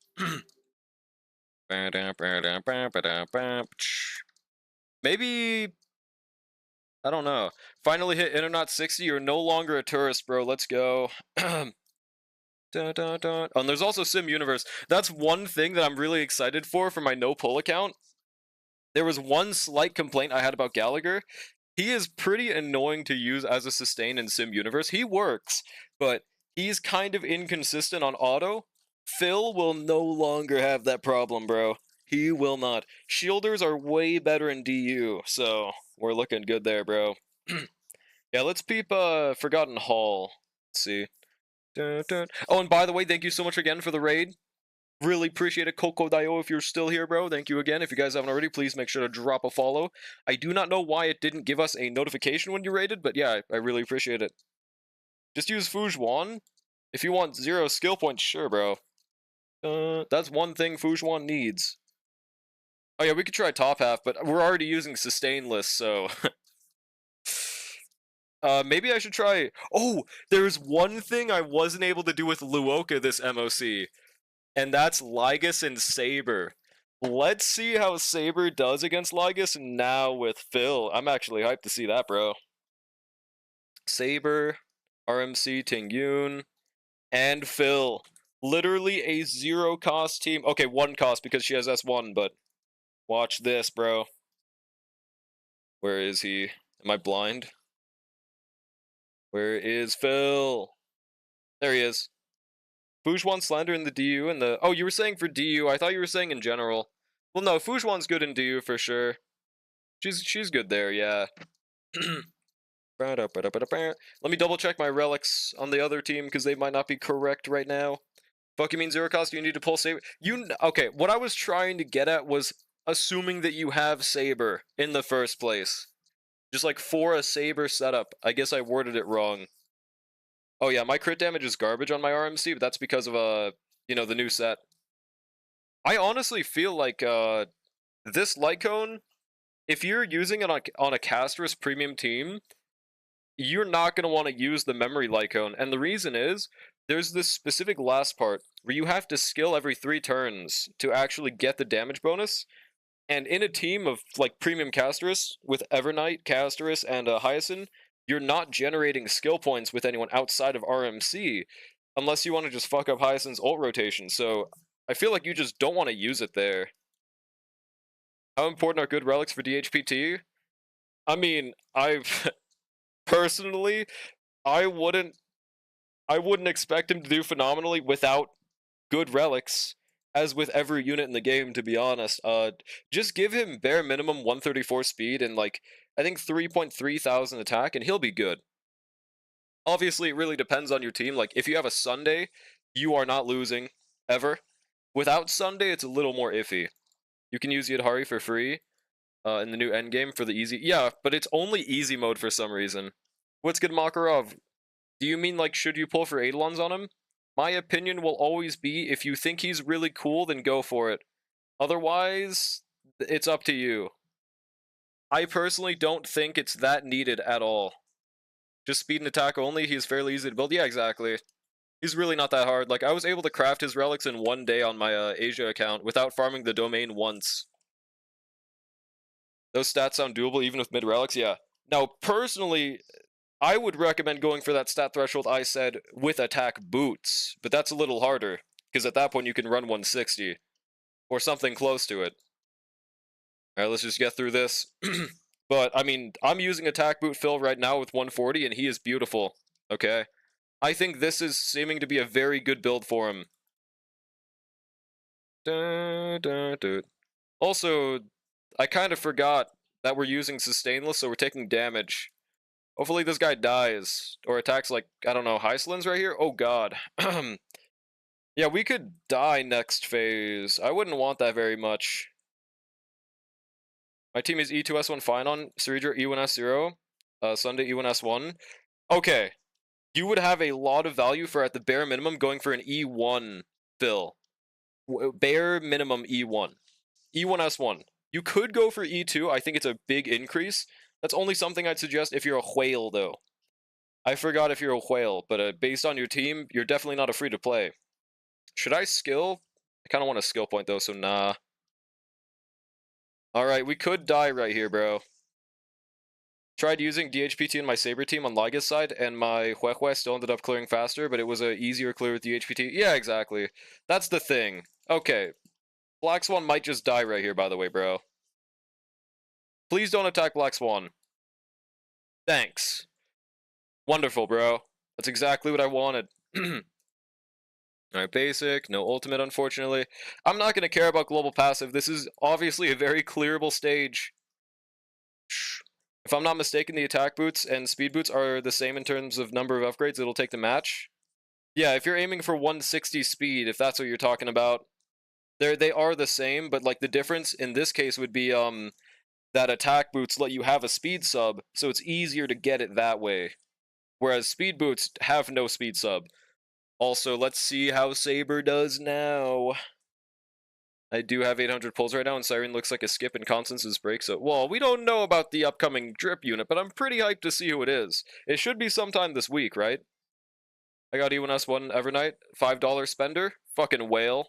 Maybe... I don't know. Finally hit Internet 60, you're no longer a tourist, bro. Let's go. And there's also Sim Universe. That's one thing that I'm really excited for my no-pull account. There was one slight complaint I had about Gallagher. He is pretty annoying to use as a sustain in Sim Universe. He works, but he's kind of inconsistent on auto. Phil will no longer have that problem, bro. He will not. Shielders are way better in DU, so we're looking good there, bro. Yeah, let's peep Forgotten Hall. Let's see. Oh, and by the way, thank you so much again for the raid. Really appreciate it, Kokodayo, if you're still here, bro. Thank you again. If you guys haven't already, please make sure to drop a follow. I do not know why it didn't give us a notification when you raided, but yeah, I really appreciate it. Just use Fujuan. If you want 0 skill points, sure, bro. That's one thing Fujuan needs. Oh yeah, we could try top half, but we're already using sustainless, so... maybe I should try... Oh, there's one thing I wasn't able to do with Luoka this MOC. And that's Lygus and Saber. Let's see how Saber does against Lygus now with Phil. I'm actually hyped to see that, bro. Saber, RMC, Tingyun, and Phil. Literally a 0-cost team. Okay, 1 cost because she has S1, but watch this, bro. Where is he? Am I blind? Where is Phil? There he is. Fujuan Slender in the DU and the... Oh, you were saying for DU. I thought you were saying in general. Well, no, Fujuan's good in DU for sure. She's good there, yeah. Let me double check my relics on the other team because they might not be correct right now. Fuck, you mean 0 cost? You need to pull Saber. Okay, what I was trying to get at was assuming that you have Saber in the first place. Just like for a Saber setup. I guess I worded it wrong. Oh yeah, my crit damage is garbage on my RMC, but that's because of, you know, the new set. I honestly feel like, this light cone, if you're using it on a Casterus premium team, you're not going to want to use the memory light cone. And the reason is, there's this specific last part where you have to skill every 3 turns to actually get the damage bonus. And in a team of, like, premium Casterus, with Evernight, Casterus, and Hyacinth, you're not generating skill points with anyone outside of RMC, unless you want to just fuck up Hyacinth's ult rotation, so I feel like you just don't want to use it there. How important are good relics for DHPT? I mean, personally, I wouldn't expect him to do phenomenally without good relics, as with every unit in the game, to be honest. Just give him bare minimum 134 speed and, like, I think 3,300 attack, and he'll be good. Obviously, it really depends on your team. Like, if you have a Sunday, you are not losing, ever. Without Sunday, it's a little more iffy. You can use Yadhari for free in the new endgame for the easy... Yeah, but it's only easy mode for some reason. What's good, Makarov? Do you mean, like, should you pull for Eidolons on him? My opinion will always be, if you think he's really cool, then go for it. Otherwise, it's up to you. I personally don't think it's that needed at all. Just speed and attack only, he's fairly easy to build. Yeah, exactly. He's really not that hard. Like, I was able to craft his relics in one day on my Asia account without farming the domain once. Those stats sound doable even with mid relics, yeah. Now, personally, I would recommend going for that stat threshold I said with attack boots, but that's a little harder, because at that point you can run 160, or something close to it. Alright, let's just get through this. But, I mean, I'm using attack boot Phil right now with 140, and he is beautiful, okay? I think this is seeming to be a very good build for him. Also, I kind of forgot that we're using sustainless, so we're taking damage. Hopefully this guy dies, or attacks like, I don't know, Hyslins right here? Oh god. Yeah, we could die next phase. I wouldn't want that very much. My team is E2S1 fine on Cerebro E1S0, Sunday E1S1. Okay, you would have a lot of value for, at the bare minimum, going for an E1 fill. Bare minimum E1. E1S1. You could go for E2, I think it's a big increase. That's only something I'd suggest if you're a whale, though. I forgot if you're a whale, but based on your team, you're definitely not a free to play. Should I skill? I kind of want a skill point, though, so nah. Alright, we could die right here, bro. Tried using DHPT in my Saber team on Lyga's side, and my Huehue still ended up clearing faster, but it was a easier clear with DHPT. Yeah, exactly. That's the thing. Okay. Black Swan might just die right here, by the way, bro. Please don't attack Black Swan. Thanks. Wonderful, bro. That's exactly what I wanted. Alright, basic, no ultimate, unfortunately. I'm not going to care about global passive. This is obviously a very clearable stage. If I'm not mistaken, the attack boots and speed boots are the same in terms of number of upgrades it'll take to match. Yeah, if you're aiming for 160 speed, if that's what you're talking about, they are the same, but like the difference in this case would be that attack boots let you have a speed sub, so it's easier to get it that way. Whereas speed boots have no speed sub. Also, let's see how Saber does now. I do have 800 pulls right now, and Siren looks like a skip, and Constance's break, so... Well, we don't know about the upcoming drip unit, but I'm pretty hyped to see who it is. It should be sometime this week, right? I got E1S1 Evernight, $5 spender. Fucking whale.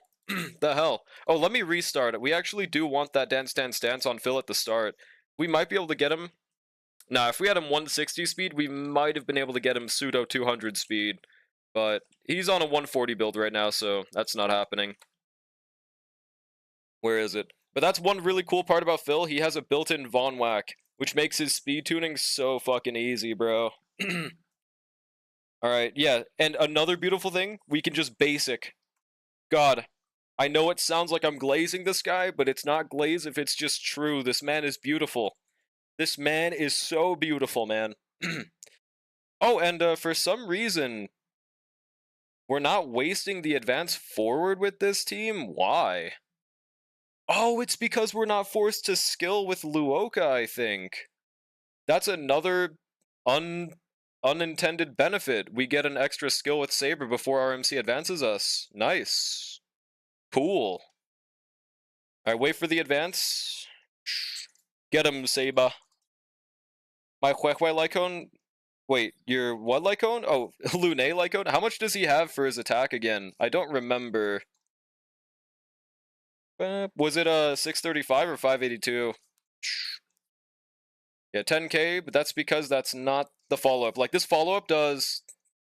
The hell? Oh, let me restart it. We actually do want that Dance Dance Dance on Phil at the start. We might be able to get him... Nah, if we had him 160 speed, we might have been able to get him pseudo 200 speed. But he's on a 140 build right now, so that's not happening. Where is it? But that's one really cool part about Phil. He has a built-in Von Whack, which makes his speed tuning so fucking easy, bro. Alright, yeah. And another beautiful thing, we can just basic. God, I know it sounds like I'm glazing this guy, but it's not glaze if it's just true. This man is beautiful. This man is so beautiful, man. Oh, and for some reason, we're not wasting the advance forward with this team? Why? Oh, it's because we're not forced to skill with Luoka, I think. That's another unintended benefit. We get an extra skill with Saber before RMC advances us. Nice. Cool. Alright, wait for the advance. Get him, Saber. My Huehue Lycone... Wait, your what Lycone? Oh, Lune Lycone? How much does he have for his attack again? I don't remember. Was it 635 or 582? Yeah, 10k, but that's because that's not the follow-up. Like, this follow-up does...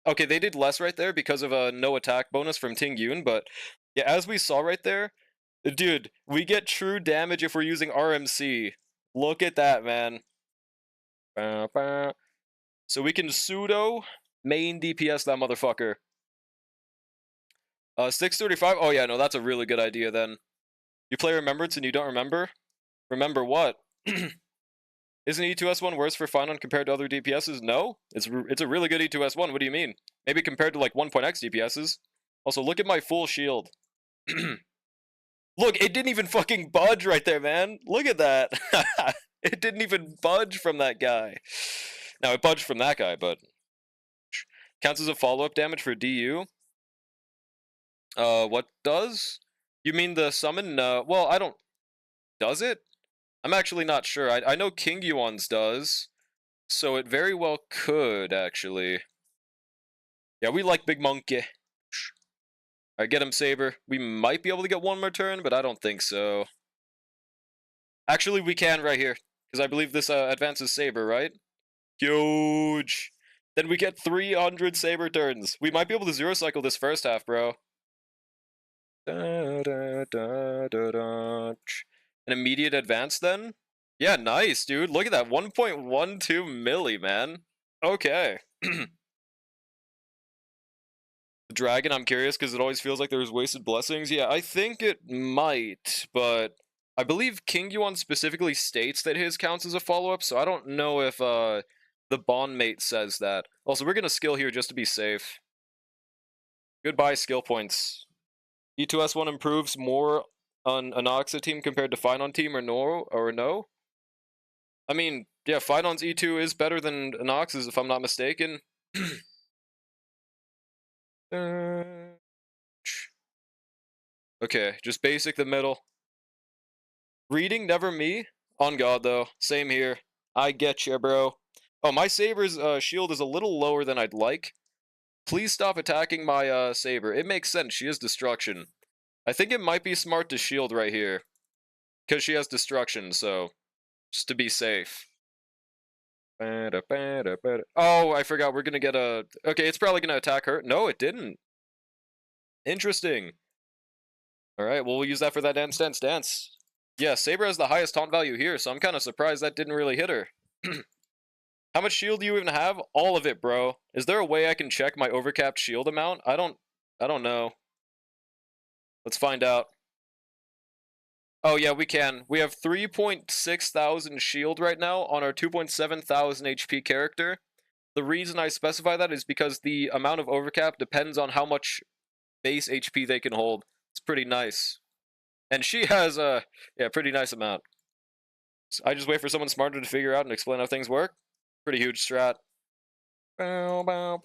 Okay, they did less right there because of a no attack bonus from Ting Yun, but yeah, as we saw right there, dude, we get true damage if we're using RMC. Look at that, man. So we can pseudo main DPS that motherfucker. 635? Oh yeah, no, that's a really good idea then. You play Remembrance and you don't remember? Remember what? Isn't E2S1 worse for Finon compared to other DPSs? No, it's a really good E2S1. What do you mean? Maybe compared to like 1.x DPSs. Also, look at my full shield. Look, it didn't even fucking budge right there, man. Look at that. It didn't even budge from that guy. Now, it budged from that guy, but... Counts as a follow-up damage for DU. What does? You mean the summon? Well, I don't... Does it? I'm actually not sure. I know King Yuan's does. So it very well could, actually. Yeah, we like Big Monkey. Alright, get him, Saber. We might be able to get one more turn, but I don't think so. Actually, we can right here. Because I believe this advances Saber, right? Huge! Then we get 300 Saber turns. We might be able to zero cycle this first half, bro. An immediate advance then? Yeah, nice, dude. Look at that. 1.12 milli, man. Okay. Dragon, I'm curious because it always feels like there's wasted blessings. Yeah, I think it might, but I believe King Yuan specifically states that his counts as a follow-up, so I don't know if the bond mate says that. Also, we're gonna skill here just to be safe. Goodbye, skill points. E2S1 improves more on an Oxa team compared to Finon team or no? I mean, yeah, Finon's E2 is better than Anox's if I'm not mistaken. Okay, just basic the middle. Reading, never me. On God, though. Same here. I get you, bro. Oh, my Saber's shield is a little lower than I'd like. Please stop attacking my Saber. It makes sense. She has destruction. I think it might be smart to shield right here. Because she has destruction, so... Just to be safe. Oh, I forgot. We're gonna get a... Okay, it's probably gonna attack her. No, it didn't. Interesting. Alright, well, we'll use that for that dance. Yeah, Saber has the highest taunt value here, so I'm kind of surprised that didn't really hit her. How much shield do you even have? All of it, bro. Is there a way I can check my overcapped shield amount? I don't know. Let's find out. Oh, yeah, we can. We have 3.6 thousand shield right now on our 2.7 thousand HP character. The reason I specify that is because the amount of overcap depends on how much base HP they can hold. It's pretty nice. And she has a pretty nice amount. So I just wait for someone smarter to figure out and explain how things work. Pretty huge strat. Alright,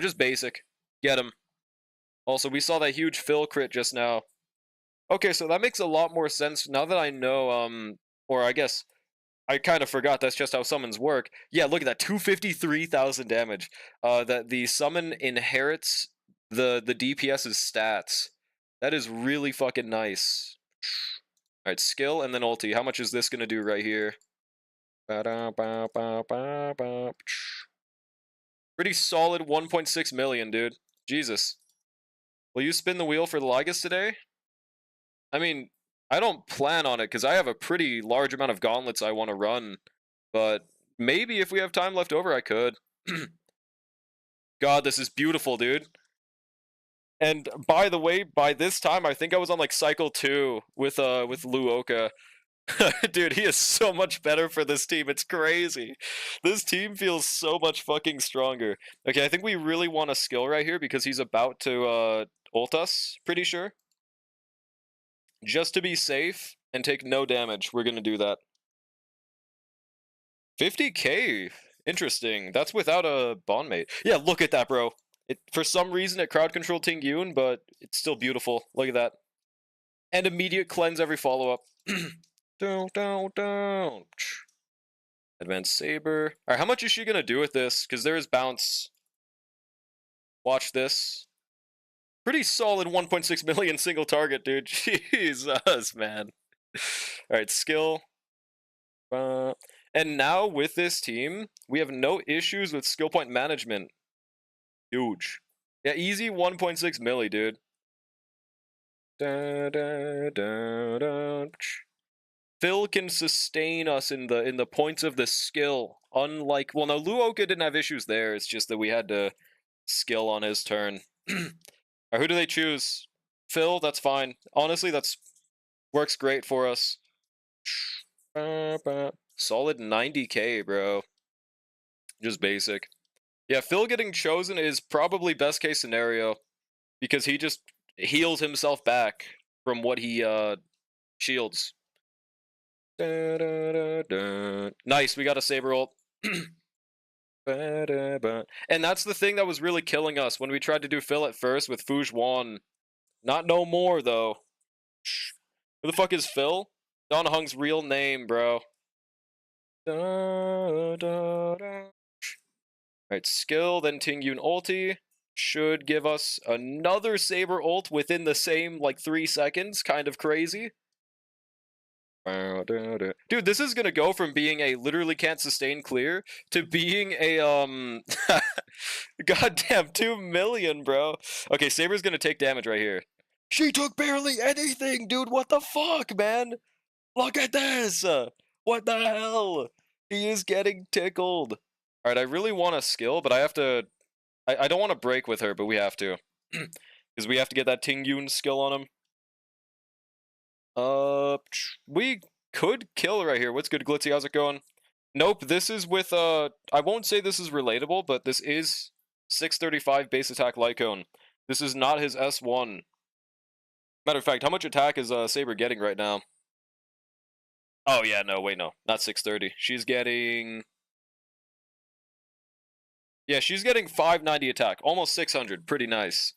just basic. Get him. Also, we saw that huge Phil crit just now. Okay, so that makes a lot more sense now that I know, or I guess I kind of forgot that's just how summons work. Yeah, look at that, 253,000 damage. That the summon inherits the DPS's stats. That is really fucking nice. Alright, skill and then ulti. How much is this gonna do right here? Pretty solid 1.6 million, dude. Jesus. Will you spin the wheel for the Lygus today? I mean, I don't plan on it because I have a pretty large amount of gauntlets I want to run. But maybe if we have time left over, I could. God, this is beautiful, dude. And by the way, by this time, I think I was on like cycle 2 with Luoka. Dude, he is so much better for this team. It's crazy. This team feels so much fucking stronger. Okay, I think we really want a skill right here because he's about to ult us, pretty sure. Just to be safe and take no damage, we're gonna do that. 50k? Interesting. That's without a bond mate. Yeah, look at that, bro. For some reason, it crowd controlled Ting Yun, but it's still beautiful. Look at that. And immediate cleanse every follow-up. Don't. Advanced Saber. Alright, how much is she gonna do with this? Because there is bounce. Watch this. Pretty solid 1.6 million single target, dude. Jesus, man. Alright, skill. And now with this team, we have no issues with skill point management. Huge. Yeah, easy 1.6 milli, dude. Phil can sustain us in the points of the skill. Unlike, well, no, Luoka didn't have issues there. It's just that we had to skill on his turn. Right, who do they choose? Phil, that's fine. Honestly, that's works great for us. Solid 90k, bro. Just basic. Yeah, Phil getting chosen is probably best case scenario because he just heals himself back from what he shields. Nice, we got a Saber ult. And that's the thing that was really killing us when we tried to do Phil at first with Fu Zhuan. Not no more, though. Who the fuck is Phil? Don Hung's real name, bro. Alright, skill, then Tingyun ulti. Should give us another Saber ult within the same, like, 3 seconds. Kind of crazy. Dude, this is gonna go from being a literally can't sustain clear to being a, goddamn 2 million, bro. Okay, Saber's gonna take damage right here. She took barely anything, dude. What the fuck, man? Look at this. What the hell? He is getting tickled. Alright, I really want a skill, but I have to... I don't want to break with her, but we have to. Because we have to get that Tingyun skill on him. We could kill right here. What's good, Glitzy? How's it going? Nope, this is with, I won't say this is relatable, but this is 635 base attack Lycone. This is not his S1. Matter of fact, how much attack is, Saber getting right now? Oh, yeah, no, wait, no. Not 630. She's getting... Yeah, she's getting 590 attack. Almost 600. Pretty nice.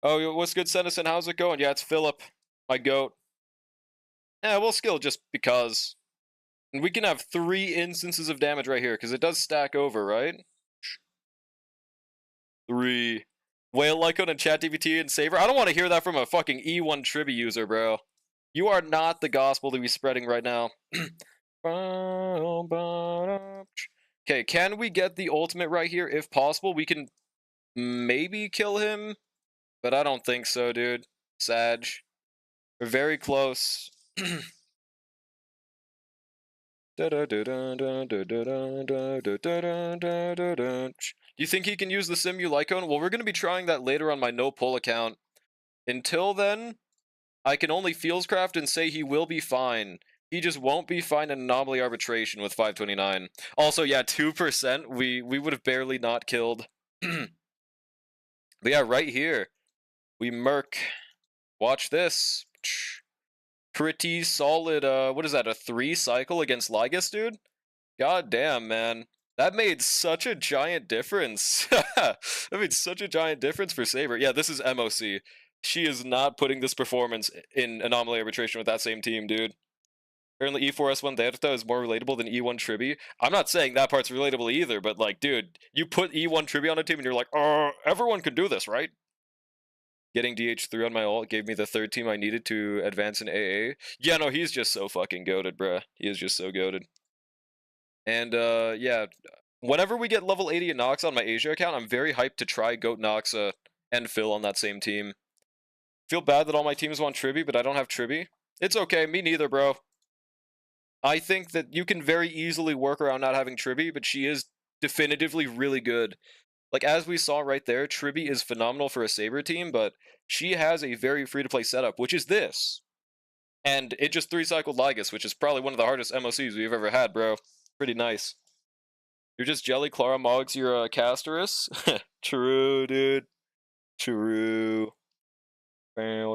Oh, what's good, Senison? How's it going? Yeah, it's Philip. My goat. Yeah, we'll skill just because. And we can have 3 instances of damage right here, because it does stack over, right? 3. Whale Lycone and ChatGPT and Saber. I don't want to hear that from a fucking E1 Tribby user, bro. You are not the gospel to be spreading right now. Okay, can we get the ultimate right here? If possible, we can maybe kill him, but I don't think so, dude. Sag. We're very close. Do you think he can use the Simu Lycone? Well, we're going to be trying that later on my no-pull account. Until then, I can only Fieldscraft and say he will be fine. He just won't be fine in Anomaly Arbitration with 529. Also, yeah, 2%, we would have barely not killed. But yeah, right here, we murk. Watch this. Pretty solid, what is that, a 3 cycle against Lygus, dude? God damn, man. That made such a giant difference. That made such a giant difference for Saber. Yeah, this is MOC. She is not putting this performance in Anomaly Arbitration with that same team, dude. Apparently E4S1 Delta is more relatable than E1 Tribby. I'm not saying that part's relatable either, but like, dude, you put E1 Tribby on a team and you're like, everyone can do this, right? Getting DH3 on my ult gave me the 3rd team I needed to advance in AA. Yeah, no, he's just so fucking goated, bruh. He is just so goated. And, yeah, whenever we get level 80 in Nox on my Asia account, I'm very hyped to try Goat Noxa and Phil on that same team. Feel bad that all my teams want Tribby, but I don't have Tribby. It's okay, me neither, bro. I think that you can very easily work around not having Tribby, but she is definitively really good. Like, as we saw right there, Tribby is phenomenal for a Saber team, but she has a very free-to-play setup, which is this. And it just 3-cycled Lygus, which is probably one of the hardest MOCs we've ever had, bro. Pretty nice. You're just jelly, Clara Moggs, you're a Casterus? True, dude. True. Well,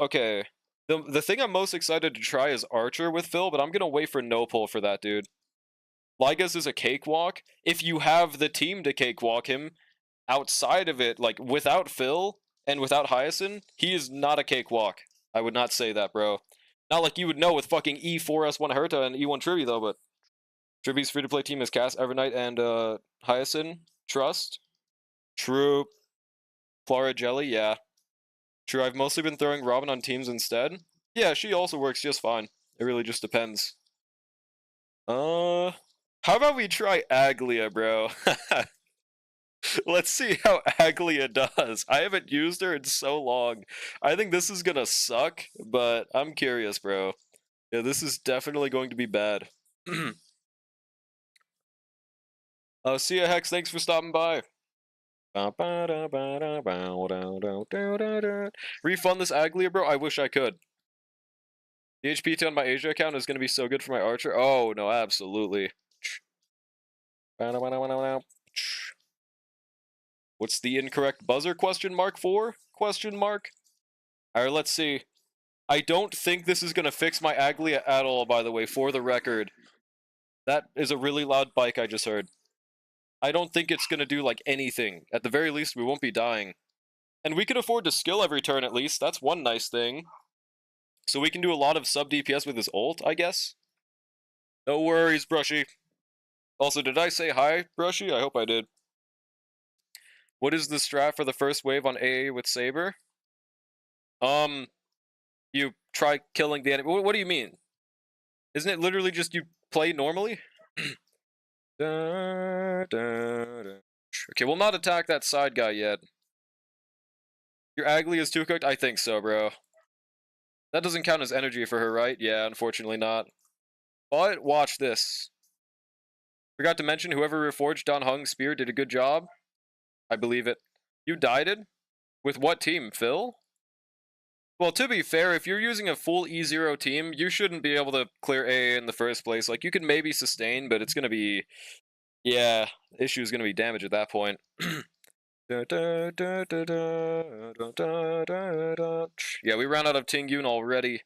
okay. The thing I'm most excited to try is Archer with Phil, but I'm gonna wait for no pull for that, dude. Lygus is a cakewalk. If you have the team to cakewalk him, outside of it, like, without Phil and without Hyacinth, he is not a cakewalk. I would not say that, bro. Not like you would know with fucking E4S1 Herta and E1 Tribby, though, but Tribby's free-to-play team is Cass, Evernight, and, Hyacinth. Trust. True. Clara Jelly, yeah. True, I've mostly been throwing Robin on teams instead. Yeah, she also works just fine. It really just depends. How about we try Aglia, bro? Let's see how Aglia does. I haven't used her in so long. I think this is gonna suck, but I'm curious, bro. Yeah, this is definitely going to be bad. See ya, Hex. Thanks for stopping by. Refund this Aglia, bro? I wish I could. The HPT on my Asia account is going to be so good for my Archer. Oh, no, absolutely. What's the incorrect buzzer question mark for? Question mark? Alright, let's see. I don't think this is going to fix my Aglia at all, by the way, for the record. That is a really loud bike I just heard. I don't think it's going to do, like, anything. At the very least, we won't be dying. And we can afford to skill every turn, at least. That's one nice thing. So we can do a lot of sub-DPS with his ult, I guess? No worries, Brushy. Also, did I say hi, Brushy? I hope I did. What is the strat for the first wave on AA with Saber? You try killing the enemy. What do you mean? Isn't it literally just you play normally? Okay, we'll not attack that side guy yet. Your Agli is too cooked? I think so, bro. That doesn't count as energy for her, right? Yeah, unfortunately not. But watch this. Forgot to mention, whoever reforged Don Hung's spear did a good job. I believe it. You died it? With what team, Phil? Well, to be fair, if you're using a full E0 team, you shouldn't be able to clear AA in the first place. Like, you can maybe sustain, but it's gonna be... Yeah, the issue is gonna be damage at that point. Yeah, we ran out of Tingyun already.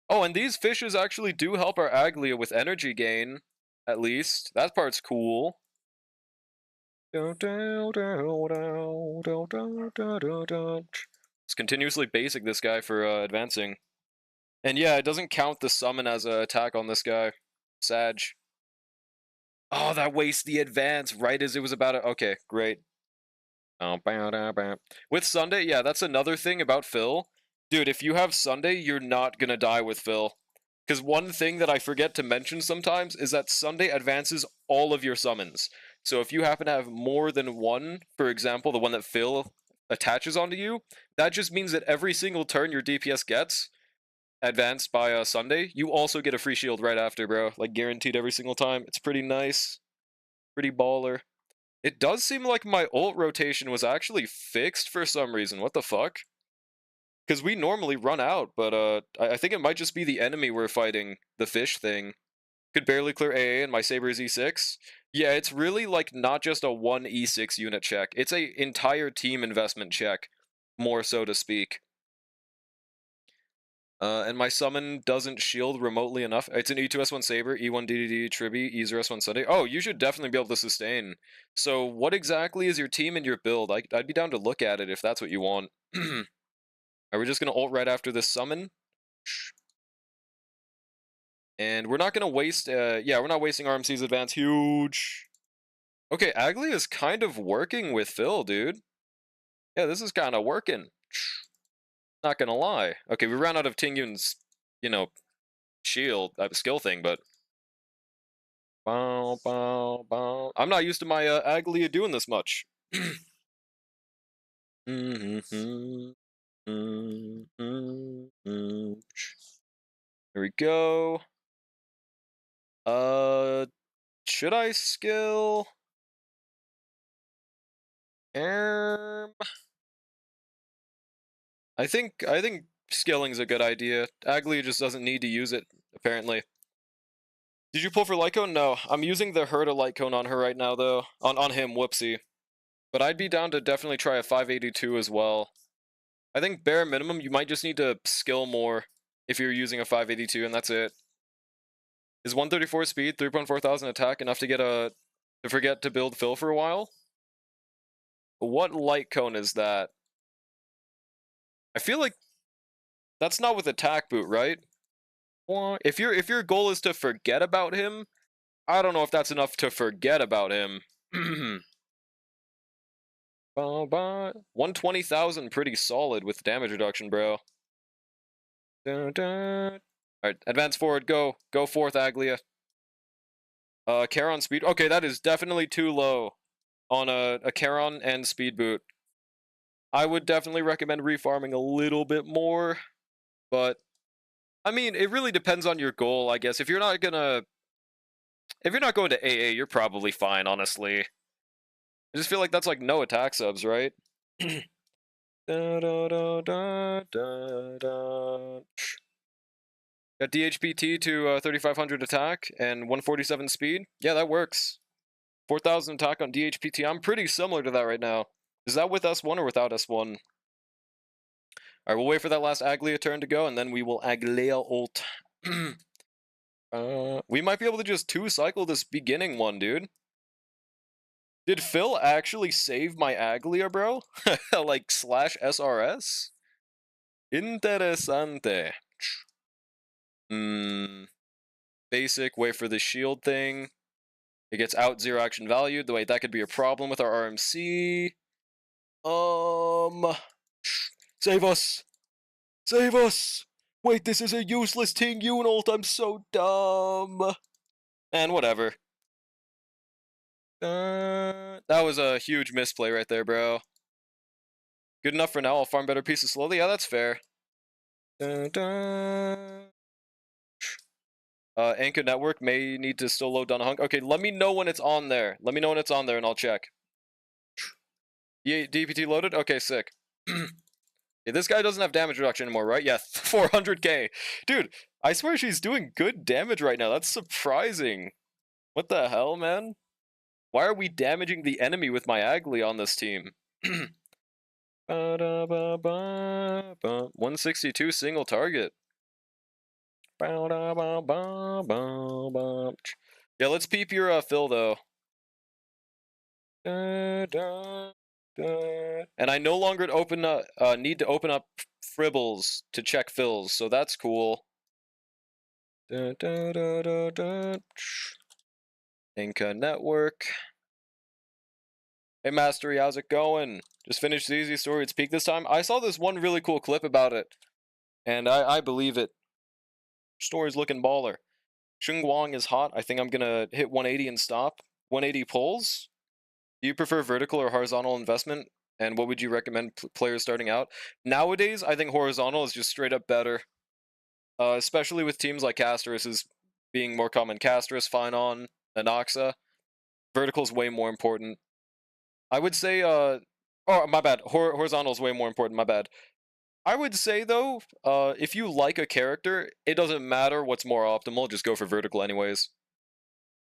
Oh, and these fishes actually do help our Aglia with energy gain, at least. That part's cool. It's continuously basic this guy for advancing. And yeah, it doesn't count the summon as an attack on this guy. Sag. Oh, that wastes the advance right as it was about to... Okay, great. With Sunday, yeah, that's another thing about Phil. Dude, if you have Sunday, you're not gonna die with Phil. Because one thing that I forget to mention sometimes is that Sunday advances all of your summons. So if you happen to have more than one, for example, the one that Phil attaches onto you, that just means that every single turn your DPS gets advanced by Sunday, you also get a free shield right after, bro. Like, guaranteed every single time. It's pretty nice. Pretty baller. It does seem like my ult rotation was actually fixed for some reason. What the fuck? Because we normally run out, but I think it might just be the enemy we're fighting, the fish thing. Could barely clear AA and my Saber is E6. Yeah, it's really like not just a one E6 unit check. It's a entire team investment check, more so to speak. And my summon doesn't shield remotely enough. It's an E2S1 Saber, E1 DDD Tribby, E0S1 Sunday. Oh, you should definitely be able to sustain. So what exactly is your team and your build? I'd be down to look at it if that's what you want. Are we just going to ult right after this summon? And we're not going to waste... yeah, we're not wasting RMC's advance. Huge. Okay, Agli is kind of working with Phil, dude. Yeah, this is kind of working. Not gonna lie. Okay, we ran out of Tingyun's, you know, shield, skill thing, but... Bow, bow, bow. I'm not used to my Aglia doing this much. There we go. Should I skill? I think skilling's a good idea. Aglia just doesn't need to use it, apparently. Did you pull for light cone? No, I'm using the Herta light cone on her right now, though. On him, whoopsie. But I'd be down to definitely try a 582 as well. I think bare minimum, you might just need to skill more if you're using a 582, and that's it. Is 134 speed, 3.4 thousand attack enough to get to forget to build Phil for a while? What light cone is that? I feel like that's not with attack boot, right? If your goal is to forget about him, I don't know if that's enough to forget about him. 120,000, pretty solid with damage reduction, bro. Alright, advance forward, go. Go forth, Aglia. Charon speed. Okay, that is definitely too low on a Charon and speed boot. I would definitely recommend refarming a little bit more, but I mean, it really depends on your goal, I guess. If you're not going to AA, you're probably fine, honestly. I just feel like that's like no attack subs, right? Da, da, da, da, da, da. Got DHPT to 3500 attack and 147 speed. Yeah, that works. 4000 attack on DHPT. I'm pretty similar to that right now. Is that with S1 or without S1? Alright, we'll wait for that last Aglia turn to go, and then we will Aglia ult. We might be able to just 2-cycle this beginning one, dude. Did Phil actually save my Aglia, bro? Like, slash SRS? Interesante. Basic, wait for the shield thing. It gets out 0 action value. The way that could be a problem with our RMC. Save us! Save us! Wait, this is a useless Ting Yun ult. I'm so dumb. And whatever. That was a huge misplay right there, bro. Good enough for now. I'll farm better pieces slowly. Yeah, that's fair. Anchor network may need to still load down a hunk. Okay, let me know when it's on there. Let me know when it's on there and I'll check. DPT loaded? Okay, sick. Yeah, this guy doesn't have damage reduction anymore, right? Yeah, 400k. Dude, I swear she's doing good damage right now. That's surprising. What the hell, man? Why are we damaging the enemy with my Agli on this team? 162 single target. Yeah, let's peep your fill, though. And I no longer need to open up fribbles to check fills, so that's cool. Inca Network. Hey Mastery, how's it going? Just finished the easy story. It's peak this time. I saw this one really cool clip about it, and I believe it. Story's looking baller. Xing Guang is hot. I think I'm gonna hit 180 and stop. 180 pulls. Do you prefer vertical or horizontal investment? And what would you recommend players starting out? Nowadays, I think horizontal is just straight up better. Especially with teams like Castris is being more common. Castris, Finon, Anoxa. Vertical is way more important. I would say, oh, my bad. Horizontal is way more important, my bad. I would say, though, if you like a character, it doesn't matter what's more optimal, just go for vertical anyways.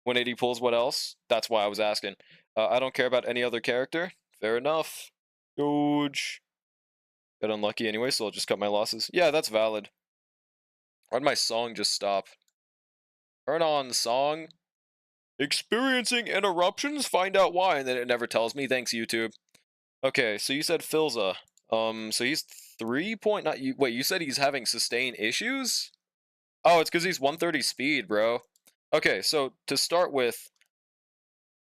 180 pulls, what else? That's why I was asking. I don't care about any other character. Fair enough. Huge. Got unlucky anyway, so I'll just cut my losses. Yeah, that's valid. Why'd my song just stop? Turn on song. Experiencing interruptions? Find out why, and then it never tells me. Thanks, YouTube. Okay, so you said Filza. So he's 3 point... Not you. Wait, you said he's having sustained issues? Oh, it's because he's 130 speed, bro. Okay, so to start with,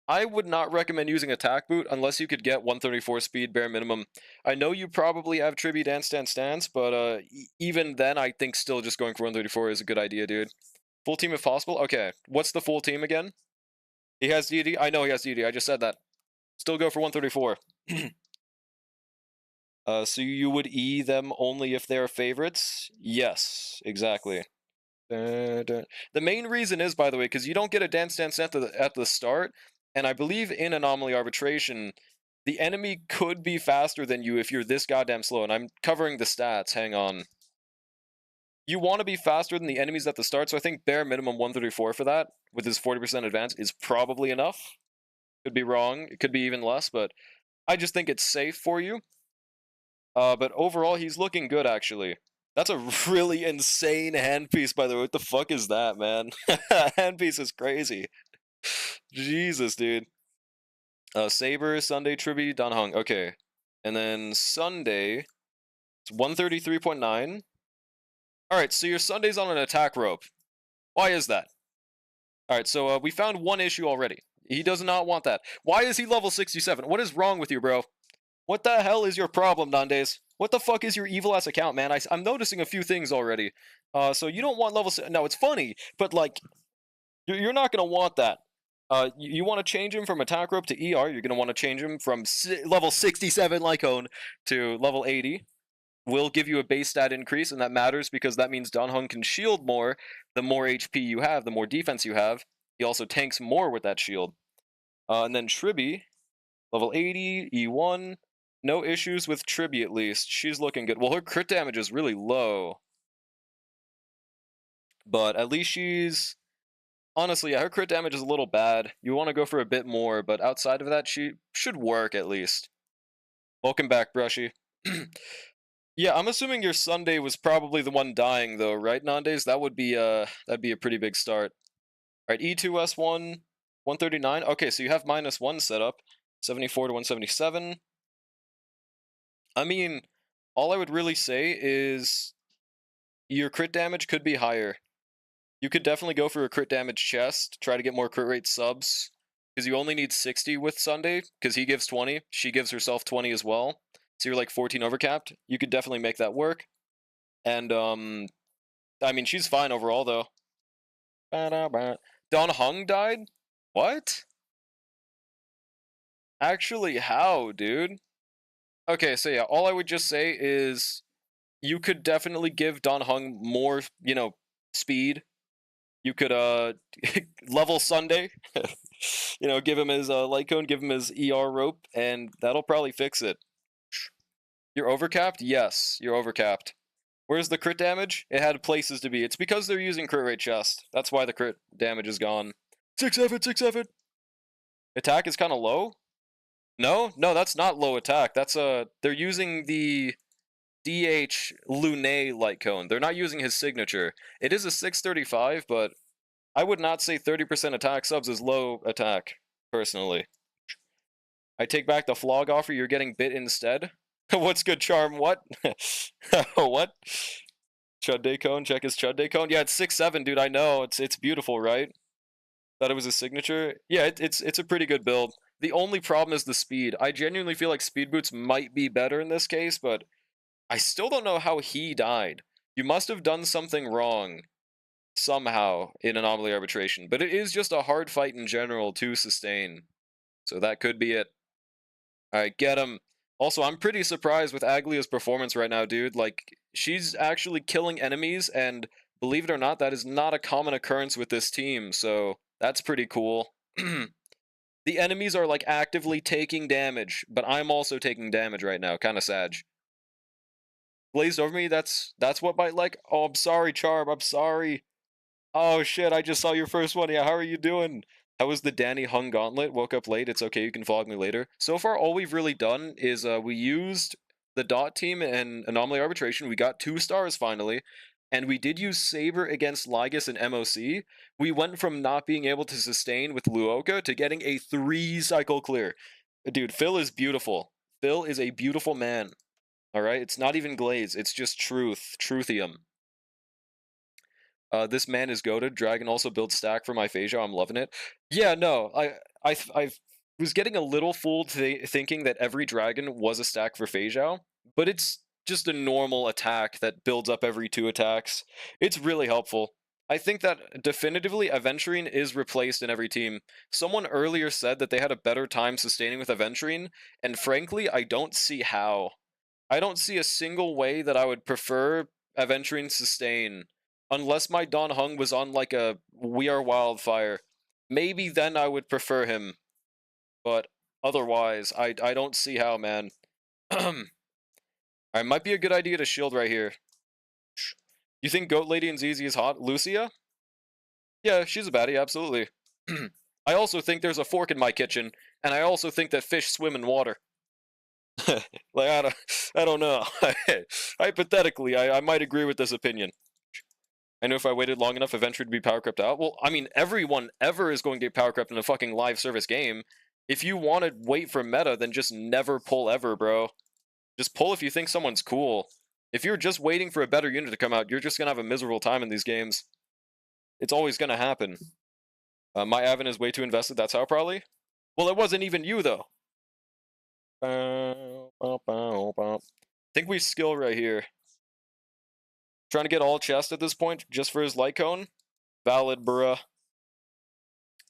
I would not recommend using Attack Boot unless you could get 134 speed bare minimum. I know you probably have Tribby Dance, but even then, I think still just going for 134 is a good idea, dude. Full team if possible? Okay, what's the full team again? He has DD? I know he has DD, I just said that. Still go for 134. So you would E them only if they're favorites? Yes, exactly. The main reason is, by the way, because you don't get a Dance at the start, and I believe in Anomaly Arbitration, the enemy could be faster than you if you're this goddamn slow, and I'm covering the stats, hang on. You want to be faster than the enemies at the start, so I think bare minimum 134 for that, with his 40% advance, is probably enough. Could be wrong, it could be even less, but I just think it's safe for you. But overall, he's looking good, actually. That's a really insane handpiece, by the way. What the fuck is that, man? Handpiece is crazy. Jesus, dude. Saber, Sunday, Tribby, Danhong. Okay. And then Sunday, it's 133.9. Alright, so your Sunday's on an attack rope. Why is that? Alright, so we found one issue already. He does not want that. Why is he level 67? What is wrong with you, bro? What the hell is your problem, Nandes? What the fuck is your evil-ass account, man? I'm noticing a few things already. So you don't want level... No, it's funny, but, like, you're not going to want that. You want to change him from attack rope to ER. You're going to want to change him from level 67 Lycone to level 80. Will give you a base stat increase, and that matters because that means Danhong can shield more. The more HP you have, the more defense you have. He also tanks more with that shield. And then Tribby, level 80, E1. No issues with Tribby, at least. She's looking good. Well, her crit damage is really low. But at least she's... Honestly, yeah, her crit damage is a little bad. You want to go for a bit more, but outside of that, she should work at least. Welcome back, Brushy. Yeah, I'm assuming your Sunday was probably the one dying, though, right, Nandes? That'd be a pretty big start. Alright, E2S1, 139. Okay, so you have -1 set up. 74 to 177. I mean, all I would really say is your crit damage could be higher. You could definitely go for a crit damage chest, try to get more crit rate subs, because you only need 60 with Sunday, because he gives 20, she gives herself 20 as well, so you're like 14 overcapped. You could definitely make that work, and I mean, she's fine overall, though. Don Hung died? What? Actually, how, dude? Okay, so yeah, all I would just say is you could definitely give Don Hung more, speed. You could level Sunday, give him his light cone, give him his ER rope, and that'll probably fix it. You're overcapped? Yes, you're overcapped. Where's the crit damage? It had places to be. It's because they're using crit rate chest. That's why the crit damage is gone. 6-7, 6-7. Attack is kind of low? No, that's not low attack. That's they're using the DH Luné light cone. They're not using his signature. It is a 635, but I would not say 30% attack subs is low attack, personally. I take back the flog offer, you're getting bit instead. What's good, Charm? What? What? Chud Day cone, check his Chud Day cone. Yeah, it's 6-7, dude, I know. It's beautiful, right? Thought it was a signature. Yeah, it's a pretty good build. The only problem is the speed. I genuinely feel like speed boots might be better in this case, but I still don't know how he died. You must have done something wrong somehow in anomaly arbitration, but it is just a hard fight in general to sustain. So that could be it. Alright, get him. Also, I'm pretty surprised with Aglia's performance right now, dude. Like, she's actually killing enemies, and believe it or not, that is not a common occurrence with this team, so that's pretty cool. The enemies are, like, actively taking damage, but I'm also taking damage right now. Kinda sad. Glazed over me, that's what might like. Oh, I'm sorry, Charm, I'm sorry. Oh shit, I just saw your first one. Yeah, how are you doing? How was the Danny Hung Gauntlet? Woke up late. It's okay, you can vlog me later. So far, all we've really done is we used the dot team and anomaly arbitration. We got 2 stars finally. And we did use Saber against Lygus and MOC. We went from not being able to sustain with Luoka to getting a 3-cycle clear. Dude, Phil is beautiful. Phil is a beautiful man. Alright? It's not even glaze. It's just truth. Truthium. This man is goated. Dragon also builds stack for my Phasia. I'm loving it. Yeah, no, I was getting a little fooled thinking that every dragon was a stack for Phasia, but it's just a normal attack that builds up every 2 attacks. It's really helpful. I think that definitively Aventurine is replaced in every team. Someone earlier said that they had a better time sustaining with Aventurine, and frankly, I don't see how. I don't see a single way that I would prefer Aventurine sustain. Unless my Don Hung was on like a We Are Wildfire. Maybe then I would prefer him. But otherwise, I don't see how, man. Alright, might be a good idea to shield right here. You think Goat Lady and ZZ is hot? Lucia? Yeah, she's a baddie, absolutely. I also think there's a fork in my kitchen, and I also think that fish swim in water. Like, I don't know. Hypothetically, I might agree with this opinion. I know if I waited long enough, eventually to be power crept out. Well, I mean, everyone ever is going to get power crept in a fucking live service game. If you want to wait for meta, then just never pull ever, bro. Just pull if you think someone's cool. If you're just waiting for a better unit to come out, you're just gonna have a miserable time in these games. It's always gonna happen. My Avon is way too invested, that's how probably? Well, it wasn't even you, though. Think we skill right here. Trying to get all chest at this point, just for his light cone? Valid, bruh.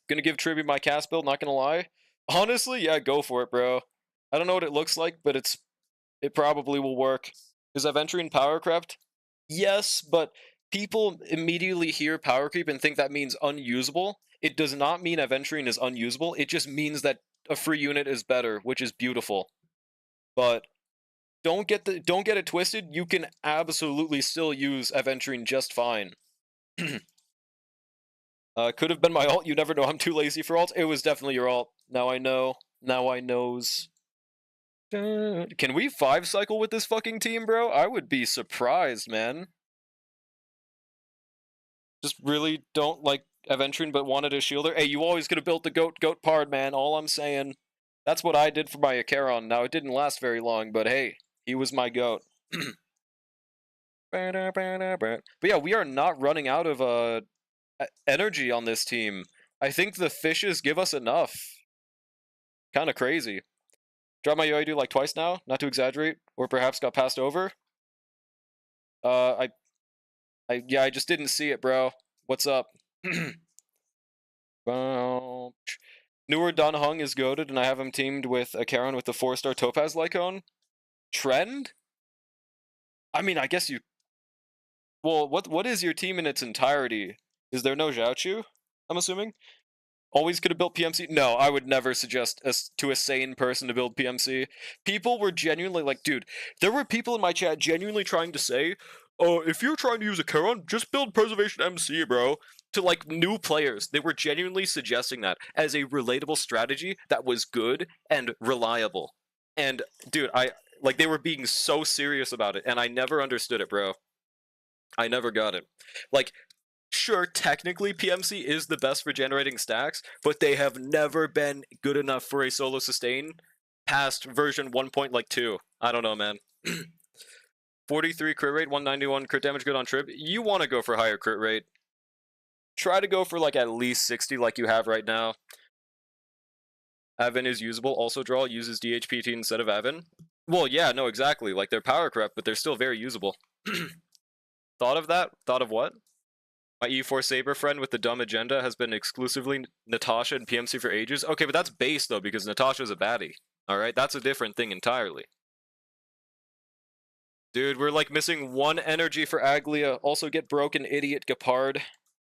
Gonna give Tribby my cast build, not gonna lie. Honestly, yeah, go for it, bro. I don't know what it looks like, but it probably will work. Is Aventurine power crept? Yes, but people immediately hear power creep and think that means unusable. It does not mean Aventurine is unusable, it just means that a free unit is better, which is beautiful. But don't get it twisted. You can absolutely still use Aventurine just fine. Could have been my ult. You never know. I'm too lazy for ult. It was definitely your ult. Now I know. Now I knows. Can we 5-cycle with this fucking team, bro? I would be surprised, man. Just really don't like Aventurine, but wanted a shielder. Hey, you always could have built the goat pard, man. All I'm saying. That's what I did for my Acheron. Now, it didn't last very long, but hey, he was my goat. But yeah, we are not running out of energy on this team. I think the fishes give us enough. Kind of crazy. Drop my Yoidu like twice now, not to exaggerate, or perhaps got passed over. Yeah, I just didn't see it, bro. What's up? Newer Dunhung is goated, and I have him teamed with a Karen with the 4-star Topaz Lycone. Trend? I mean, I guess you... Well, what is your team in its entirety? Is there no Zhaochu, I'm assuming? Always could have built PMC? No, I would never suggest to a sane person to build PMC. People were genuinely like, dude, there were people in my chat genuinely trying to say, oh, if you're trying to use a Charon, just build Preservation MC, bro. To like new players, they were genuinely suggesting that as a relatable strategy that was good and reliable. And dude, they were being so serious about it, and I never understood it, bro. I never got it. Like, sure, technically PMC is the best for generating stacks, but they have never been good enough for a solo sustain past version 1.2. I don't know, man. 43 crit rate, 191 crit damage good on trip. You want to go for higher crit rate. Try to go for like at least 60 like you have right now. Avin is usable. Also draw uses DHPT instead of Avin. Well, yeah, no, exactly. Like they're power corrupt, but they're still very usable. Thought of that? Thought of what? My E4 Saber friend with the dumb agenda has been exclusively Natasha and PMC for ages. Okay, but that's base though, because Natasha's a baddie. Alright, that's a different thing entirely. Dude, we're like missing 1 energy for Aglia. Also get broken, idiot Gepard.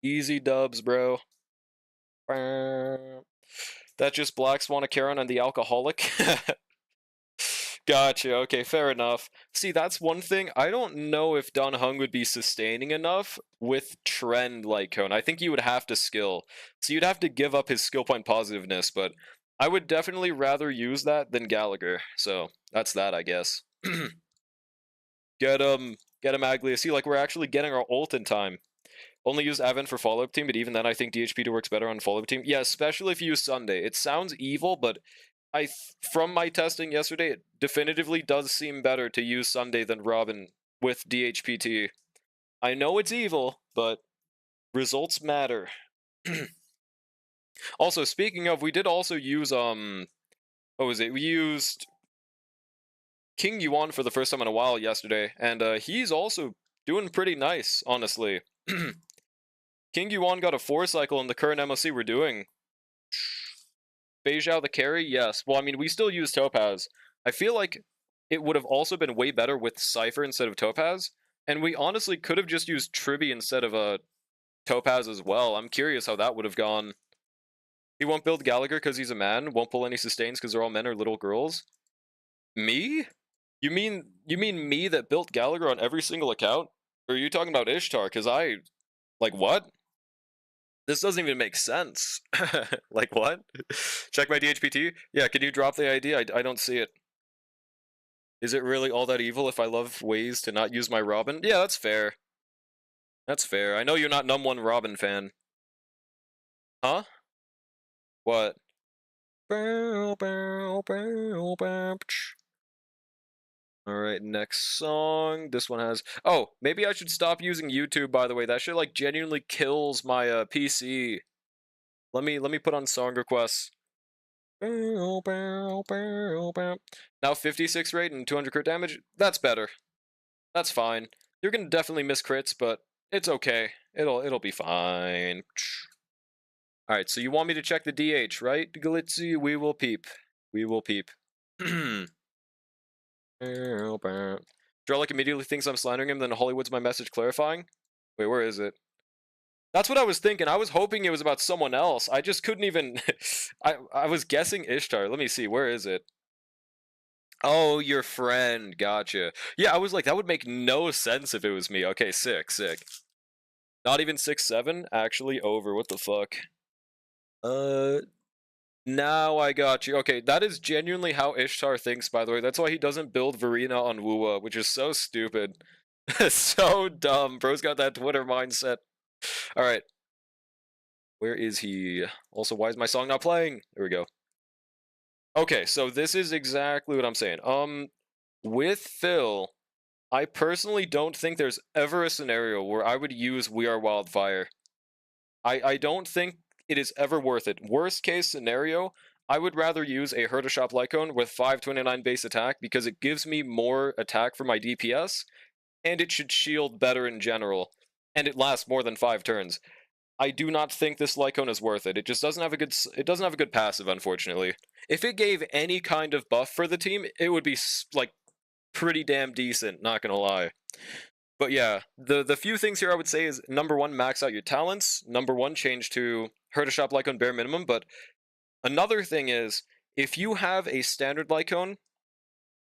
Easy dubs, bro. That just Black Swan a Charon and the alcoholic. Gotcha, okay, fair enough. See, that's one thing. I don't know if Don Hung would be sustaining enough with Trend like Cone. I think he would have to skill. So you'd have to give up his skill point positiveness, but I would definitely rather use that than Gallagher. So that's that, I guess. Get him, Aglia. See, like, we're actually getting our ult in time. Only use Avin for follow-up team, but even then I think DHP2 works better on follow-up team. Yeah, especially if you use Sunday. It sounds evil, but from my testing yesterday, it definitively does seem better to use Sunday than Robin with DHPT. I know it's evil, but results matter. Also, speaking of, we did also use, what was it? We used King Yuan for the first time in a while yesterday, and he's also doing pretty nice, honestly. King Yuan got a 4-cycle in the current MOC we're doing. Beijao the carry? Yes. Well, I mean, we still use Topaz. I feel like it would have also been way better with Cypher instead of Topaz, and we honestly could have just used Triby instead of Topaz as well. I'm curious how that would have gone. He won't build Gallagher because he's a man, won't pull any sustains because they're all men or little girls. Me? You mean me that built Gallagher on every single account? Or are you talking about Ishtar? Because like, what? This doesn't even make sense. Like, what? Check my DHPT? Yeah, can you drop the ID? I don't see it. Is it really all that evil if I love ways to not use my Robin? Yeah, that's fair. That's fair. I know you're not num1 Robin fan. Huh? What? Alright, next song. This one has... Oh, maybe I should stop using YouTube, by the way. That shit, like, genuinely kills my PC. Let me put on song requests. Now 56 rate and 200 crit damage. That's better. That's fine. You're gonna definitely miss crits, but it's okay. It'll be fine. Alright, so you want me to check the DH, right? Glitzy, we will peep. We will peep. Drolic immediately thinks I'm slandering him, then Hollywood's my message clarifying. Wait, where is it? That's what I was thinking. I was hoping it was about someone else. I just couldn't even... I was guessing Ishtar. Let me see. Where is it? Oh, your friend. Gotcha. Yeah, I was like, that would make no sense if it was me. Okay, sick, sick. Not even 6-7? Actually, over. What the fuck? Uh, now I got you. Okay, that is genuinely how Ishtar thinks, by the way. That's why he doesn't build Varina on Woowa, which is so stupid. So dumb. Bro's got that Twitter mindset. Alright. Where is he? Also, why is my song not playing? There we go. Okay, so this is exactly what I'm saying. With Phil, I personally don't think there's ever a scenario where I would use We Are Wildfire. I don't think it is ever worth it. Worst case scenario, I would rather use a Hertashop Lycone with 529 base attack because it gives me more attack for my DPS, and it should shield better in general, and it lasts more than 5 turns. I do not think this Lycone is worth it. It just doesn't have a good passive, unfortunately. If it gave any kind of buff for the team, it would be like pretty damn decent, not gonna lie. But yeah, the few things here I would say is number one, max out your talents. Number one, change to Hertashop Lycone bare minimum. But another thing is, if you have a standard Lycone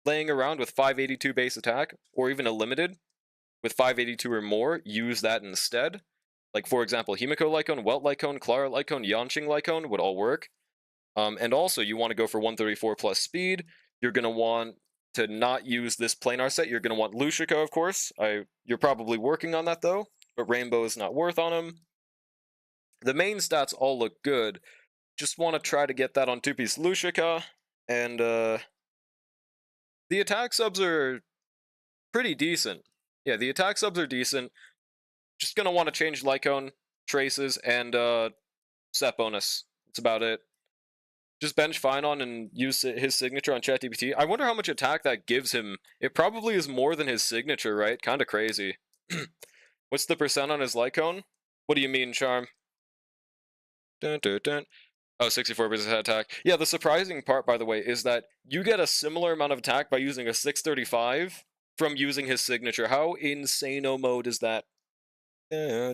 laying around with 582 base attack, or even a limited with 582 or more, use that instead. Like, for example, Himiko Lycone, Welt Lycone, Clara Lycone, Yanqing Lycone would all work. And also, you want to go for 134 plus speed. You're going to want to not use this planar set. You're going to want Lucica, of course. You're probably working on that, though, but Rainbow is not worth on him. The main stats all look good. Just want to try to get that on two-piece Lucica, and the attack subs are pretty decent. Yeah, the attack subs are decent. Just going to want to change Lycone, Traces, and set bonus. That's about it. Just bench Finon and use his signature on ChatGPT. I wonder how much attack that gives him. It probably is more than his signature, right? Kind of crazy. What's the percent on his Lycone? What do you mean, Charm? Dun, dun, dun. Oh, 64% attack. Yeah, the surprising part, by the way, is that you get a similar amount of attack by using a 635 from using his signature. How insano mode is that? I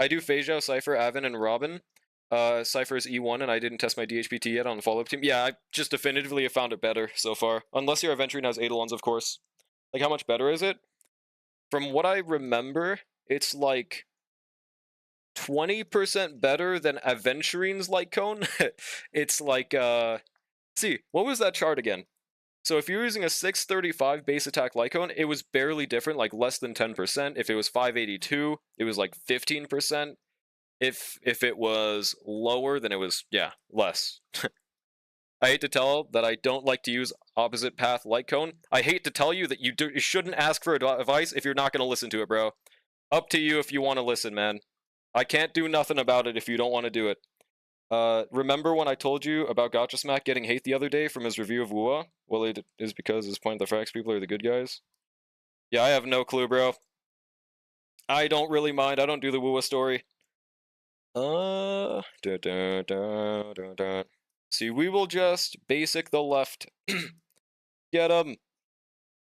do Phaseo, Cypher, Avin, and Robin. Cypher is E1, and I didn't test my DHPT yet on the follow-up team. Yeah, I just definitively have found it better so far. Unless your Aventurine has Eidolons, of course. Like, how much better is it? From what I remember, it's like 20% better than Aventurine's Lycone. It's like, see, what was that chart again? So if you're using a 635 base attack Lycone, it was barely different, like less than 10%. If it was 582, it was like 15%. If it was lower, then it was, yeah, less. I hate to tell that I don't like to use opposite path Lycone. I hate to tell you that you shouldn't ask for advice if you're not going to listen to it, bro. Up to you if you want to listen, man. I can't do nothing about it if you don't want to do it. Remember when I told you about Gotcha Smack getting hate the other day from his review of Wua? Well, it is because his point the Frax people are the good guys. Yeah, I have no clue, bro. I don't really mind. I don't do the Wua story. See, we will just basic the left. Get him.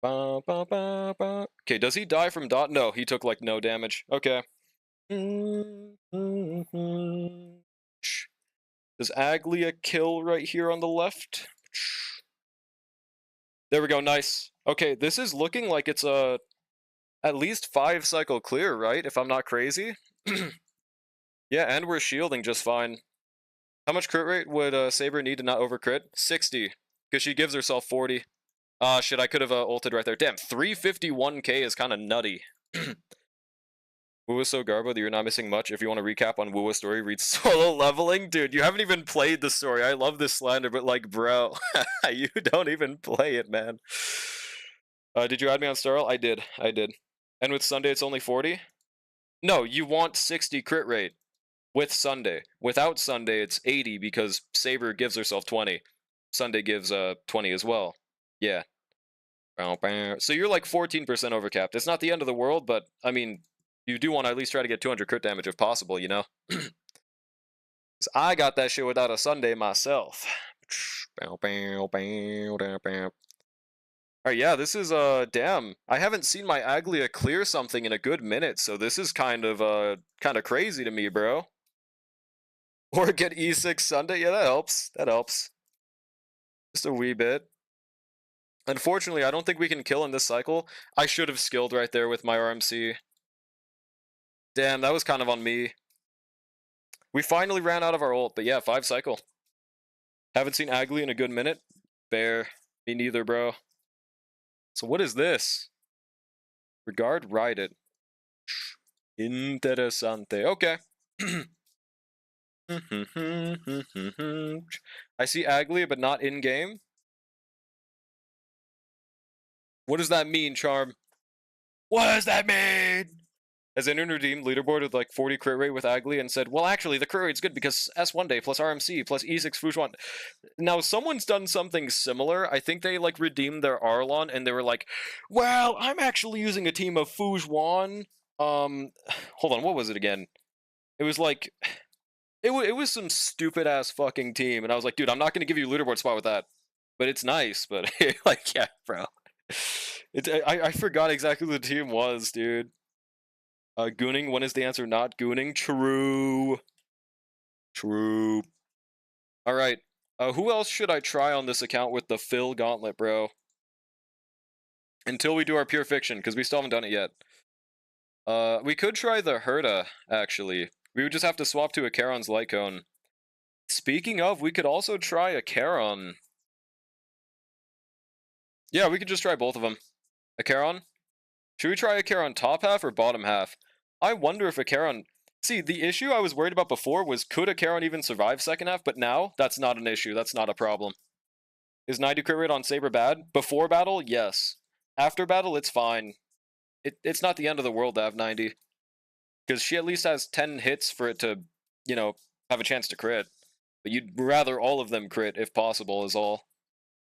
Okay, does he die from dot? No, he took like no damage. Okay. Does Aglia kill right here on the left? There we go, nice. Okay, this is looking like it's a at least 5 cycle clear, right? If I'm not crazy. Yeah, and we're shielding just fine. How much crit rate would Saber need to not over crit? 60, because she gives herself 40. Ah, shit, I could have ulted right there. Damn, 351k is kind of nutty. Woowa so garbo that you're not missing much. If you want to recap on Woowa story, read Solo Leveling. Dude, you haven't even played the story. I love this slander, but like, bro, you don't even play it, man. Did you add me on Starl? I did. And with Sunday, it's only 40? No, you want 60 crit rate with Sunday. Without Sunday, it's 80 because Saber gives herself 20. Sunday gives 20 as well. Yeah. So you're like 14% overcapped. It's not the end of the world, but I mean, you do want to at least try to get 200 crit damage if possible, you know? I got that shit without a Sunday myself. Alright, yeah, this is, damn. I haven't seen my Aglia clear something in a good minute, so this is kind of crazy to me, bro. Or get E6 Sunday? Yeah, that helps. Just a wee bit. Unfortunately, I don't think we can kill in this cycle. I should have skilled right there with my RMC. Damn, that was kind of on me. We finally ran out of our ult, but yeah, 5 cycle. Haven't seen Agli in a good minute. Fair. Me neither, bro. So what is this? Regard, ride it. Interesante. Okay. I see Agli, but not in-game. What does that mean, Charm? What does that mean? Has anyone redeemed leaderboard with like 40 crit rate with Agli and said, well, actually, the crit rate's good because S1 day plus RMC plus E6 Fouche1. Now, someone's done something similar. I think they like redeemed their Arlon and they were like, well, I'm actually using a team of Fouche1. Hold on, what was it again? It was like, it was some stupid ass fucking team. And I was like, dude, I'm not going to give you a leaderboard spot with that. But it's nice, but like, yeah, bro. I forgot exactly what the team was, dude. Gooning, when is the answer not gooning? True. True. Alright. Who else should I try on this account with the Phil Gauntlet, bro? Until we do our pure fiction, because we still haven't done it yet. We could try the Herta, actually. We would just have to swap to a Charon's Light Cone. Speaking of, we could also try a Charon. Yeah, we could just try both of them. A Charon? Should we try a Charon top half or bottom half? I wonder if a Charon... See, the issue I was worried about before was could a Charon even survive second half, but now, that's not an issue. That's not a problem. Is 90 crit rate on Saber bad? Before battle, yes. After battle, it's fine. It's not the end of the world to have 90. Because she at least has 10 hits for it to, you know, have a chance to crit. But you'd rather all of them crit, if possible, is all.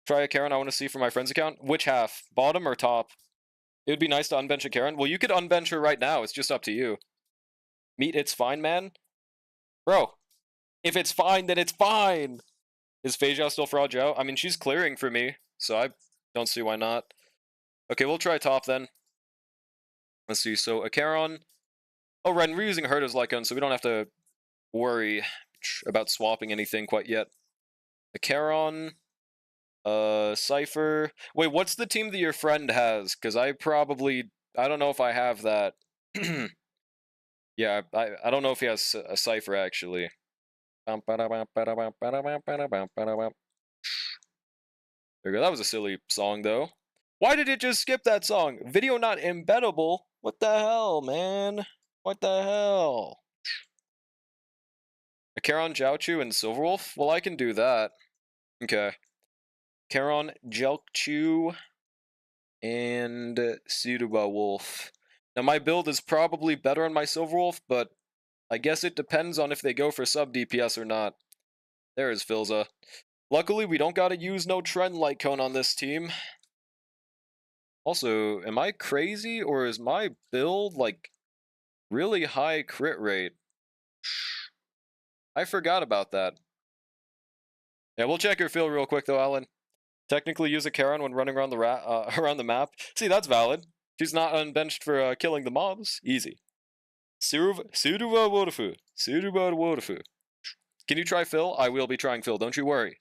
Try a Charon I want to see for my friend's account. Which half? Bottom or top? It would be nice to unbench a Charon. Well, you could unbench her right now. It's just up to you. Meet It's Fine, man? Bro, if it's fine, then it's fine! Is Fei Zhao still Frau Zhao? I mean, she's clearing for me, so I don't see why not. Okay, we'll try top then. Let's see, so a Charon. Oh, right, and we're using Herta's Lycone, so we don't have to worry about swapping anything quite yet. A Charon. Cypher. Wait, what's the team that your friend has? Because I don't know if I have that. Yeah, I don't know if he has a Cypher, actually. There we go. That was a silly song, though. Why did it just skip that song? Video not embeddable? What the hell, man? What the hell? A Charon, Jiaochu, and Silverwolf? Well, I can do that. Okay. Charon, Jiaochu, and Suruba Wolf. Now, my build is probably better on my Silverwolf, but I guess it depends on if they go for sub DPS or not. There is Filza. Luckily, we don't gotta use no Trend Light Cone on this team. Also, am I crazy, or is my build, like, really high crit rate? I forgot about that. Yeah, we'll check your fill real quick, though, Alan. Technically use a Charon when running around the around the map. See, that's valid. She's not unbenched for killing the mobs. Easy. Suruba Wodafu. Suruba Wodafu. Can you try Phil? I will be trying Phil. Don't you worry.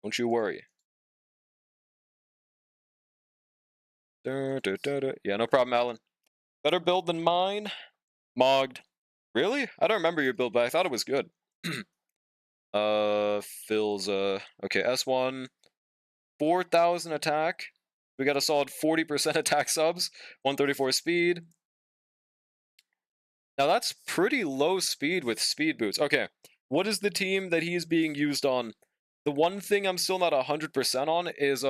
Don't you worry. Yeah, no problem, Alan. Better build than mine. Mogged. Really? I don't remember your build, but I thought it was good. Phil's okay, S1. 4,000 attack. We got a solid 40% attack subs. 134 speed. Now that's pretty low speed with speed boots. Okay, what is the team that he's being used on? The one thing I'm still not 100% on is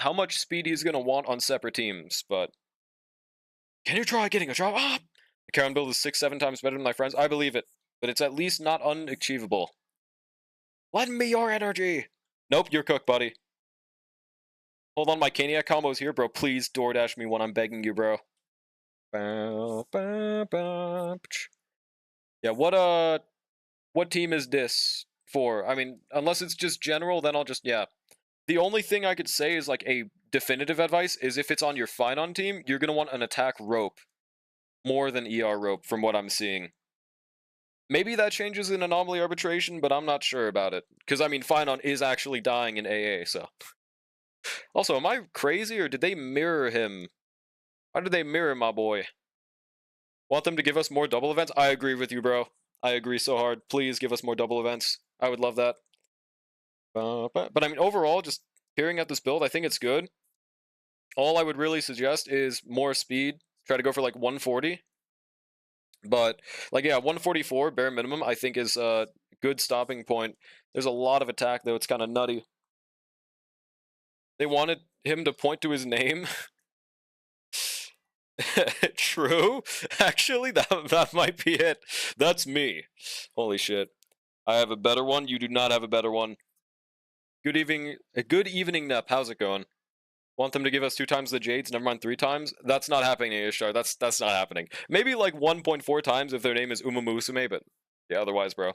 how much speed he's gonna want on separate teams. But can you try getting a drop? Ah! The Charon build is 6-7 times better than my friends. I believe it, but it's at least not unachievable. Lend me your energy. Nope, you're cooked, buddy. Hold on, my Caniac combo's here, bro. Please DoorDash me one. I'm begging you, bro. Yeah, what team is this for? I mean, unless it's just general, then I'll just, yeah. The only thing I could say is, like, a definitive advice is if it's on your Finon team, you're going to want an attack rope more than ER rope, from what I'm seeing. Maybe that changes in Anomaly Arbitration, but I'm not sure about it. Because, I mean, Finon is actually dying in AA, so... Also, am I crazy or did they mirror him? How did they mirror my boy? Want them to give us more double events? I agree with you, bro. I agree so hard. Please give us more double events. I would love that. But I mean, overall, just hearing out this build, I think it's good. All I would really suggest is more speed. Try to go for like 140. But like, yeah, 144 bare minimum, I think is a good stopping point. There's a lot of attack though. It's kind of nutty. They wanted him to point to his name. True. Actually, that might be it. That's me. Holy shit. I have a better one. You do not have a better one. Good evening, Nep. How's it going? Want them to give us 2 times the Jades, never mind 3 times? That's not happening, Ishtar. That's not happening. Maybe like 1.4 times if their name is Umamusume, but yeah, otherwise, bro.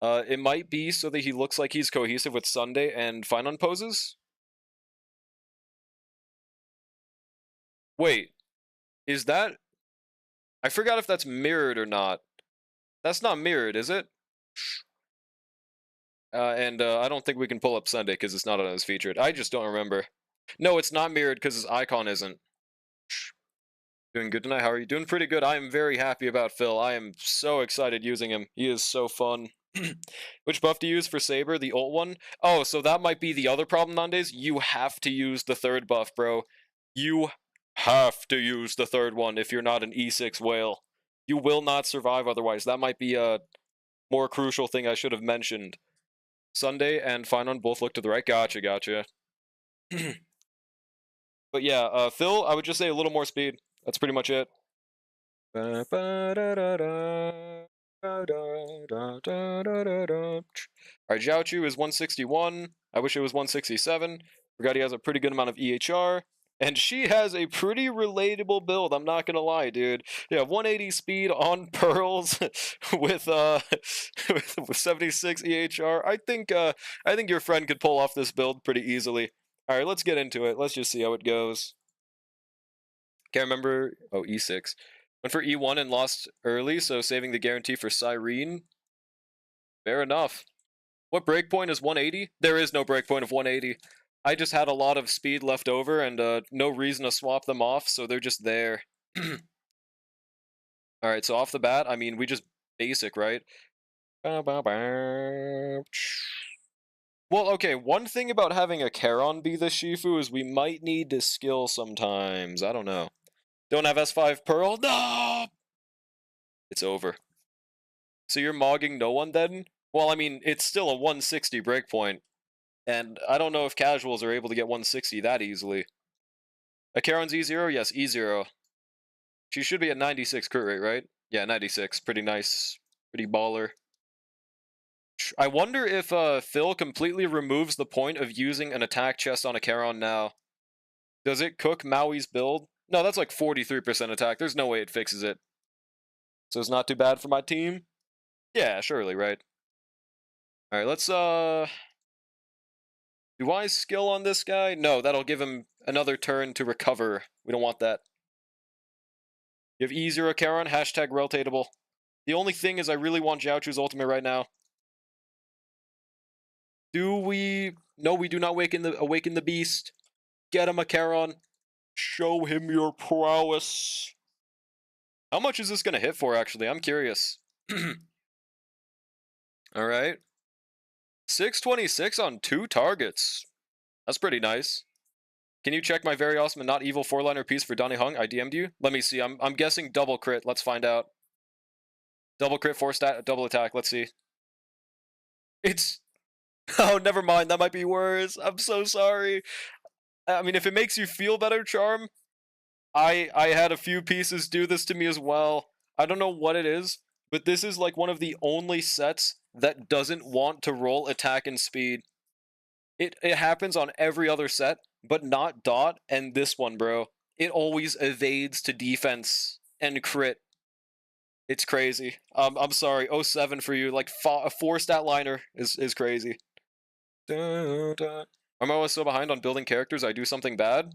It might be so that he looks like he's cohesive with Sunday and Finon poses. Wait, is that... I forgot if that's mirrored or not. That's not mirrored, is it? I don't think we can pull up Sunday because it's not on his featured. I just don't remember. No, it's not mirrored because his icon isn't. Doing good tonight. How are you? Doing pretty good. I am very happy about Phil. I am so excited using him. He is so fun. Which buff to use for Saber? The ult one? Oh, so that might be the other problem nowadays. You have to use the 3rd buff, bro. You have to use the 3rd one if you're not an E6 whale. You will not survive otherwise. That might be a more crucial thing I should have mentioned. Sunday and Finon both look to the right. Gotcha. But yeah, Phil, I would just say a little more speed. That's pretty much it. Alright, Jiaochu is 161. I wish it was 167. Forgot he has a pretty good amount of EHR. And she has a pretty relatable build, I'm not gonna lie, dude. Yeah, 180 speed on pearls with with 76 EHR. I think your friend could pull off this build pretty easily. Alright, let's get into it. Let's just see how it goes. Can't remember. Oh, E6. Went for E1 and lost early, so saving the guarantee for Cyrene. Fair enough. What breakpoint is 180? There is no breakpoint of 180. I just had a lot of speed left over and no reason to swap them off, so they're just there. Alright, so off the bat, I mean, we just basic, right? Well, okay, one thing about having a Charon be the Shifu is we might need to skill sometimes. I don't know. Don't have S5 Pearl? No! It's over. So you're mogging no one then? Well, I mean, it's still a 160 breakpoint. And I don't know if casuals are able to get 160 that easily. A Charon's E0? Yes, E0. She should be at 96 crit rate, right? Yeah, 96. Pretty nice. Pretty baller. I wonder if Phil completely removes the point of using an attack chest on a Charon now. Does it cook Maui's build? No, that's like 43% attack. There's no way it fixes it. So it's not too bad for my team? Yeah, surely, right? Alright, let's, do I skill on this guy? No, that'll give him another turn to recover. We don't want that. You have E0 Charon, hashtag rotatable. The only thing is I really want Jiaochu's ultimate right now. Do we? No, we do not awaken the beast. Get him a Charon. Show him your prowess. How much is this gonna hit for, actually? I'm curious. Alright. 626 on 2 targets. That's pretty nice. Can you check my very awesome and not evil 4-liner piece for Donnie Hung? I DM'd you. Let me see. I'm guessing double crit. Let's find out. Double crit, 4-stat, double attack. Let's see. It's... Oh, never mind. That might be worse. I'm so sorry. I mean, if it makes you feel better, Charm, I had a few pieces do this to me as well. I don't know what it is, but this is like one of the only sets that doesn't want to roll attack and speed. It happens on every other set, but not Dot and this one, bro. It always evades to defense and crit. It's crazy. I'm sorry. 07 for you. Like a 4-stat liner is crazy. I'm always so behind on building characters. I do something bad.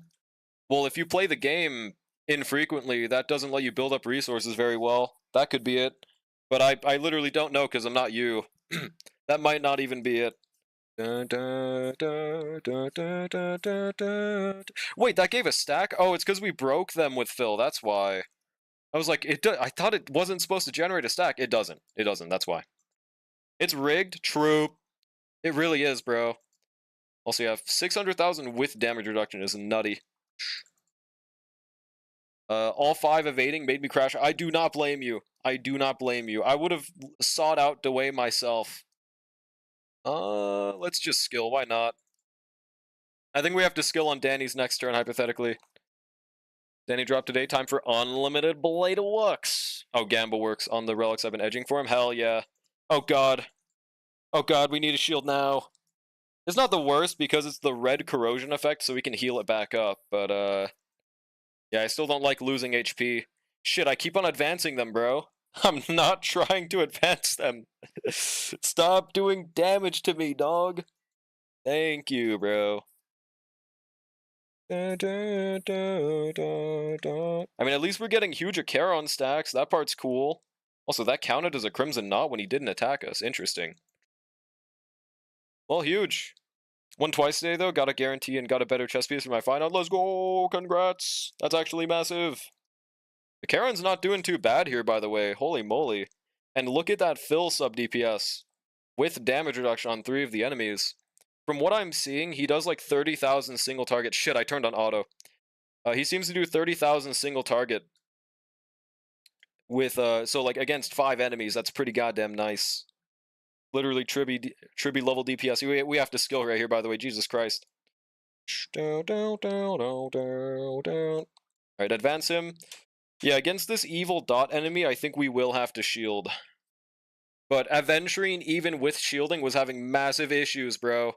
Well, if you play the game infrequently, that doesn't let you build up resources very well. That could be it. But I literally don't know because I'm not you. That might not even be it. Dun, dun, dun, dun, dun, dun, dun, dun. Wait, that gave a stack? Oh, it's because we broke them with Phil. That's why. I was like, I thought it wasn't supposed to generate a stack. It doesn't. It doesn't. That's why. It's rigged. True. It really is, bro. Also, you have 600,000 with damage reduction is nutty. All 5 evading made me crash. I do not blame you. I do not blame you. I would have sought out Dewey myself. Let's just skill. Why not? I think we have to skill on Danny's next turn, hypothetically. Danny dropped today. Time for unlimited Blade of Lux. Oh, Gamba works on the relics I've been edging for him. Hell yeah. Oh, God. Oh, God, we need a shield now. It's not the worst because it's the red corrosion effect, so we can heal it back up. But, yeah, I still don't like losing HP. Shit, I keep on advancing them, bro. I'm not trying to advance them. Stop doing damage to me, dog. Thank you, bro. I mean, at least we're getting huge Acheron stacks. That part's cool. Also, that counted as a Crimson Knot when he didn't attack us. Interesting. Well, huge. Won twice today, though. Got a guarantee and got a better chess piece for my final. Let's go! Congrats! That's actually massive. Acheron's not doing too bad here, by the way. Holy moly. And look at that Phil sub DPS. With damage reduction on 3 of the enemies. From what I'm seeing, he does like 30,000 single target. Shit, I turned on auto. He seems to do 30,000 single target. With, so like against 5 enemies, that's pretty goddamn nice. Literally Tribby level DPS. We have to skill right here, by the way. Jesus Christ. Alright, advance him. Yeah, against this evil dot enemy, I think we will have to shield. But Aventurine, even with shielding, was having massive issues, bro.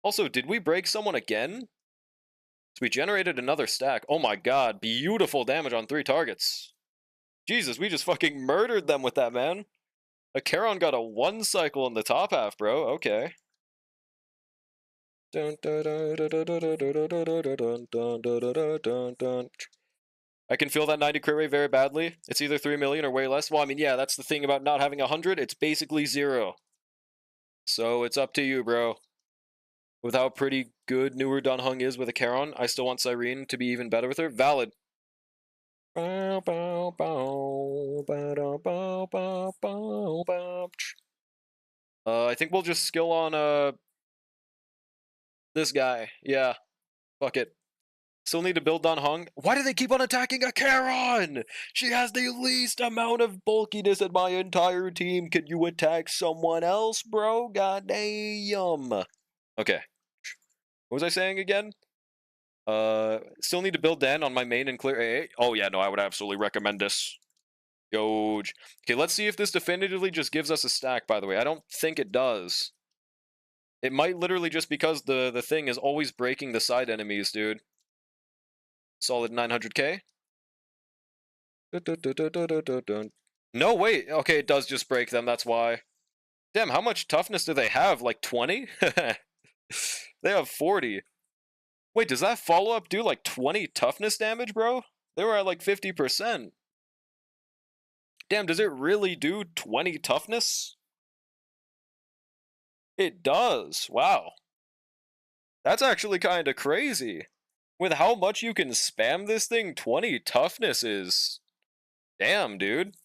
Also, did we break someone again? So we generated another stack. Oh my god, beautiful damage on 3 targets. Jesus, we just fucking murdered them with that, man. Acheron got a 1 cycle in the top half, bro. Okay. I can feel that 90 crit rate very badly. It's either 3 million or way less. Well, I mean, yeah, that's the thing about not having 100. It's basically 0. So it's up to you, bro. With how pretty good newer Dunhung is with Acheron, I still want Cyrene to be even better with her. Valid. I think we'll just skill on this guy. Yeah. Fuck it. Still need to build Dunhung. Why do they keep on attacking Acheron? She has the least amount of bulkiness in my entire team. Can you attack someone else, bro? God damn. Okay. What was I saying again? Still need to build Dan on my main and clear AA. Oh yeah, no, I would absolutely recommend this. Yoj. Okay, let's see if this definitively just gives us a stack, by the way. I don't think it does. It might literally just because the thing is always breaking the side enemies, dude. Solid 900k. No, wait. Okay, it does just break them, that's why. Damn, how much toughness do they have? Like 20? They have 40. Wait, does that follow-up do like 20 toughness damage, bro? They were at like 50%. Damn, does it really do 20 toughness? It does. Wow. That's actually kind of crazy. With how much you can spam this thing, 20 toughness is... Damn, dude.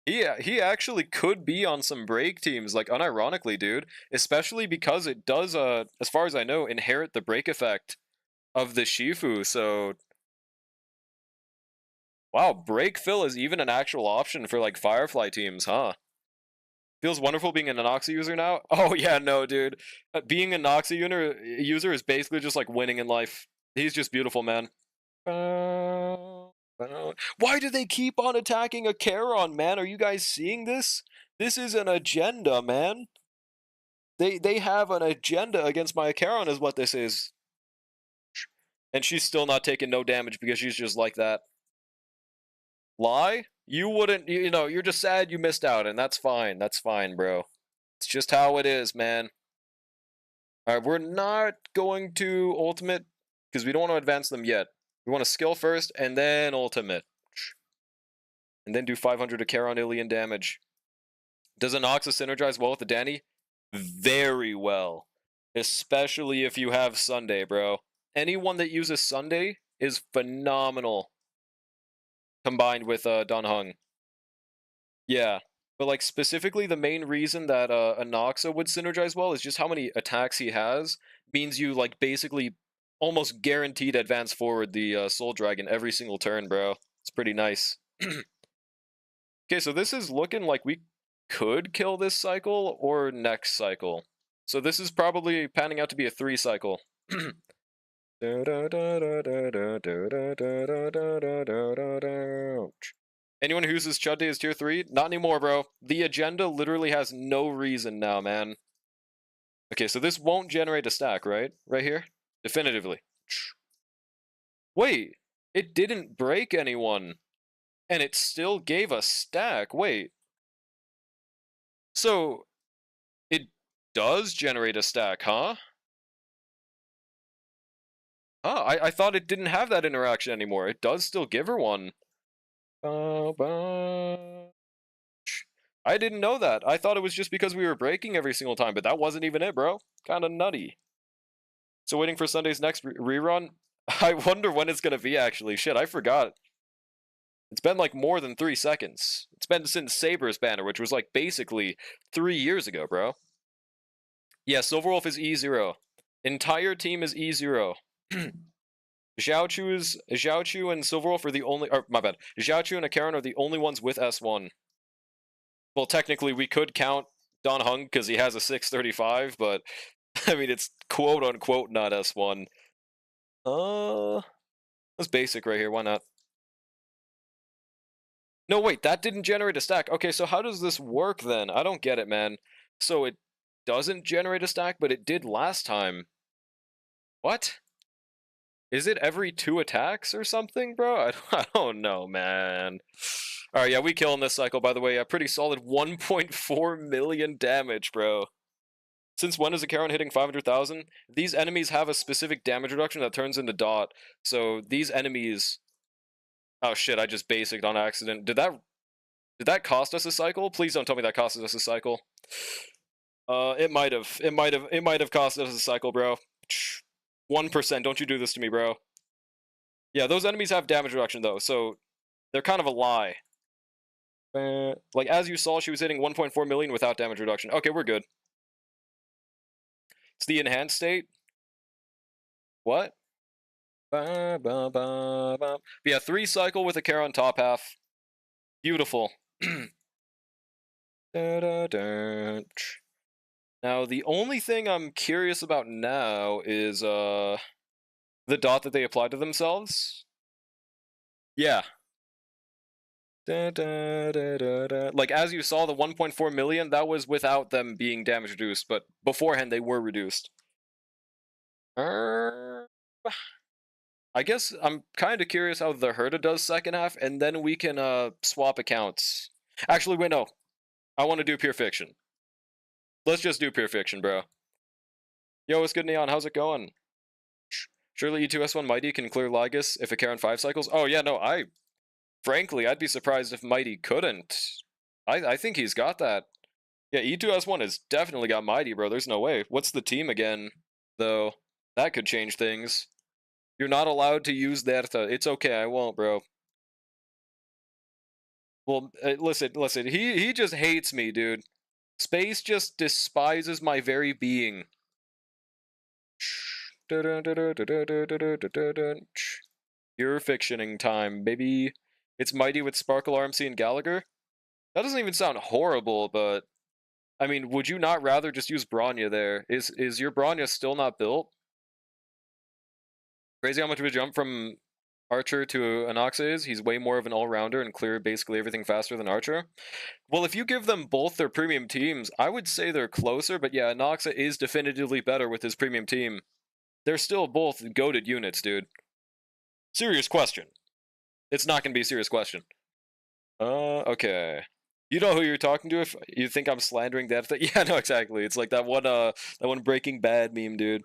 He actually could be on some break teams, like, unironically, dude. Especially because it does, as far as I know, inherit the break effect of the Shifu, so... Wow, break fill is even an actual option for, like, Firefly teams, huh? Feels wonderful being an Anoxia user now? Oh, yeah, no, dude. Being an Anoxia user is basically just, like, winning in life. He's just beautiful, man. Why do they keep on attacking Acheron, man? Are you guys seeing this? This is an agenda, man. They have an agenda against my Acheron is what this is. And she's still not taking no damage because she's just like that. Lie? You wouldn't, you know, you're just sad you missed out, and that's fine. That's fine, bro. It's just how it is, man. Alright, we're not going to ultimate because we don't want to advance them yet. We want to skill first, and then ultimate. And then do 500 Acheron Ilian damage. Does Anoxa synergize well with the Danny? very well. Especially if you have Sunday, bro. Anyone that uses Sunday is phenomenal combined with Don Hung. Yeah. But like specifically the main reason that Anoxa would synergize well is just how many attacks he has means you like basically almost guaranteed advance forward the Soul Dragon every single turn, bro. It's pretty nice. Okay, so this is looking like we could kill this cycle or next cycle. So this is probably panning out to be a 3 cycle. Anyone who uses Chud Day as tier 3? Not anymore, bro. The agenda literally has no reason now, man. Okay, so this won't generate a stack, right? Right here? Definitively. Wait, it didn't break anyone. And it still gave a stack. Wait. So, it does generate a stack, huh? Oh, I thought it didn't have that interaction anymore. It does still give her one. I didn't know that. I thought it was just because we were breaking every single time, but that wasn't even it, bro. Kind of nutty. So waiting for Sunday's next rerun. I wonder when it's gonna be, actually. Shit, I forgot. It's been like more than 3 seconds. It's been since Saber's banner, which was like basically 3 years ago, bro. Yeah, Silverwolf is E0. Entire team is E0. Xiaochu and Silverwolf are the only, or my bad, Xiaochu and Akaran are the only ones with S1. Well, technically we could count Don Hung because he has a 635, but I mean it's quote unquote not S1. That's basic right here, why not? No, wait, that didn't generate a stack. Okay, so how does this work then? I don't get it, man. So it doesn't generate a stack, but it did last time. What? Is it every 2 attacks or something, bro? I don't know, man. Alright, yeah, we killing this cycle, by the way. A pretty solid 1.4 million damage, bro. Since when is a Charon hitting 500,000? These enemies have a specific damage reduction that turns into dot. So these enemies... Oh shit, I just basicked on accident. Did that cost us a cycle? Please don't tell me that costed us a cycle. It might have. It might have cost us a cycle, bro. 1%, don't you do this to me, bro. Yeah, those enemies have damage reduction, though, so they're kind of a lie. Like, as you saw, she was hitting 1.4 million without damage reduction. Okay, we're good. It's the enhanced state. What? But yeah, 3 cycle with a Charon top half. Beautiful. Now, the only thing I'm curious about now is, the dot that they applied to themselves. Yeah. Like, as you saw, the 1.4 million, that was without them being damage reduced, but beforehand they were reduced. I guess I'm kind of curious how the Herda does second half, and then we can, swap accounts. Actually, wait, no. I want to do Pure Fiction. Let's just do Pure Fiction, bro. Yo, what's good, Neon? How's it going? Surely E2S1 Mighty can clear Lygus if a Charon 5 cycles? Oh, yeah, no, frankly, I'd be surprised if Mighty couldn't. I think he's got that. Yeah, E2S1 has definitely got Mighty, bro. There's no way. What's the team again, though? That could change things. You're not allowed to use that. It's okay, I won't, bro. Well, listen. He just hates me, dude. Space just despises my very being. Pure fictioning time, baby. It's Mighty with Sparkle, RMC, and Gallagher? That doesn't even sound horrible, but... I mean, would you not rather just use Bronya there? Is your Bronya still not built? Crazy how much of a jump from Archer to Anoxa is. He's way more of an all-rounder and clear basically everything faster than Archer. Well, if you give them both their premium teams, I would say they're closer, but yeah, Anoxa is definitively better with his premium team. They're still both goated units, dude. Serious question. It's not going to be a serious question. Okay. You know who you're talking to if you think I'm slandering that thing? Yeah, no, exactly. It's like that one Breaking Bad meme, dude.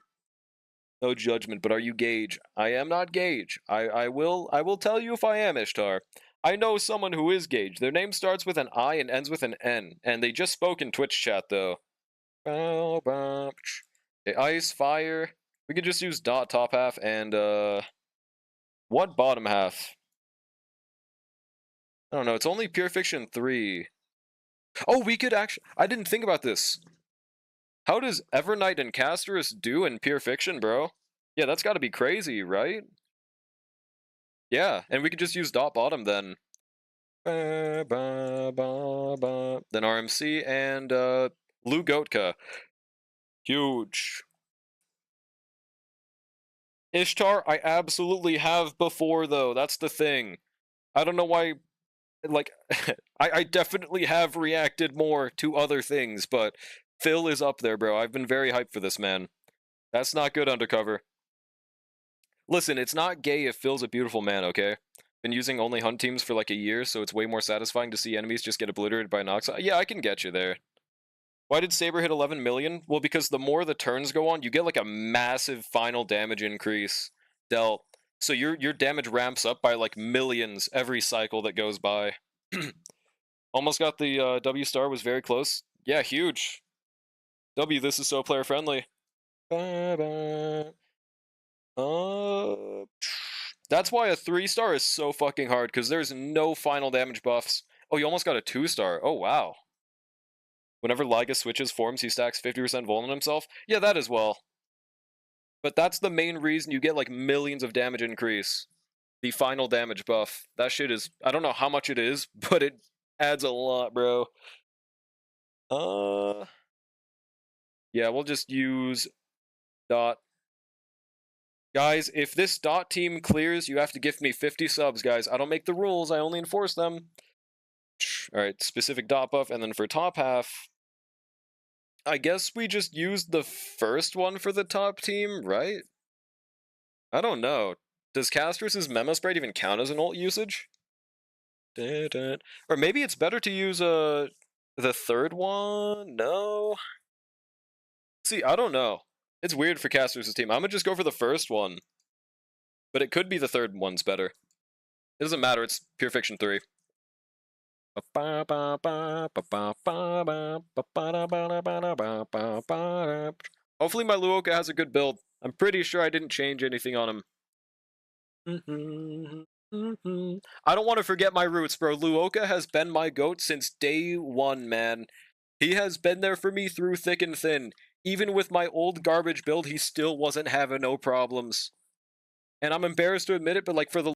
No judgment, but are you Gage? I am not Gage. I will tell you if I am, Ishtar. I know someone who is Gage. Their name starts with an I and ends with an N, and they just spoke in Twitch chat, though. Okay, ice, fire. We could just use dot top half and what bottom half? I don't know. It's only Pure Fiction 3. Oh, we could actually. I didn't think about this. How does Evernight and Casterus do in Pure Fiction, bro? Yeah, that's got to be crazy, right? Yeah, and we could just use dot bottom then. Then RMC and Lou Goatka. Huge. Ishtar, I absolutely have before, though. That's the thing. I don't know why, like, I definitely have reacted more to other things, but Phil is up there, bro. I've been very hyped for this, man. That's not good, Undercover. Listen, it's not gay if Phil's a beautiful man, okay? Been using only hunt teams for like a year, so it's way more satisfying to see enemies just get obliterated by Nox. Yeah, I can get you there. Why did Saber hit 11 million? Well, because the more the turns go on, you get like a massive final damage increase dealt. So your damage ramps up by like millions every cycle that goes by. Almost got the W star, was very close. Yeah, huge. W, this is so player friendly. That's why a 3-star is so fucking hard, because there's no final damage buffs. Oh, you almost got a 2-star. Oh, wow. Whenever Liga switches forms, he stacks 50% vul on himself. Yeah, that as well. But that's the main reason you get like millions of damage increase. The final damage buff. That shit is, I don't know how much it is, but it adds a lot, bro. Yeah, we'll just use dot. Guys, if this dot team clears, you have to give me 50 subs, guys. I don't make the rules, I only enforce them. Alright, specific dot buff, and then for top half, I guess we just used the first one for the top team, right? I don't know. Does Castrus's Memo Sprite even count as an ult usage? Or maybe it's better to use the third one? No? See, I don't know. It's weird for Castrus's team. I'm gonna just go for the first one. But it could be the third one's better. It doesn't matter, it's Pure Fiction 3. Hopefully my Luoka has a good build. I'm pretty sure I didn't change anything on him. I don't want to forget my roots, bro. Luoka has been my GOAT since day one, man. He has been there for me through thick and thin. Even with my old garbage build, he still wasn't having no problems. And I'm embarrassed to admit it, but like for the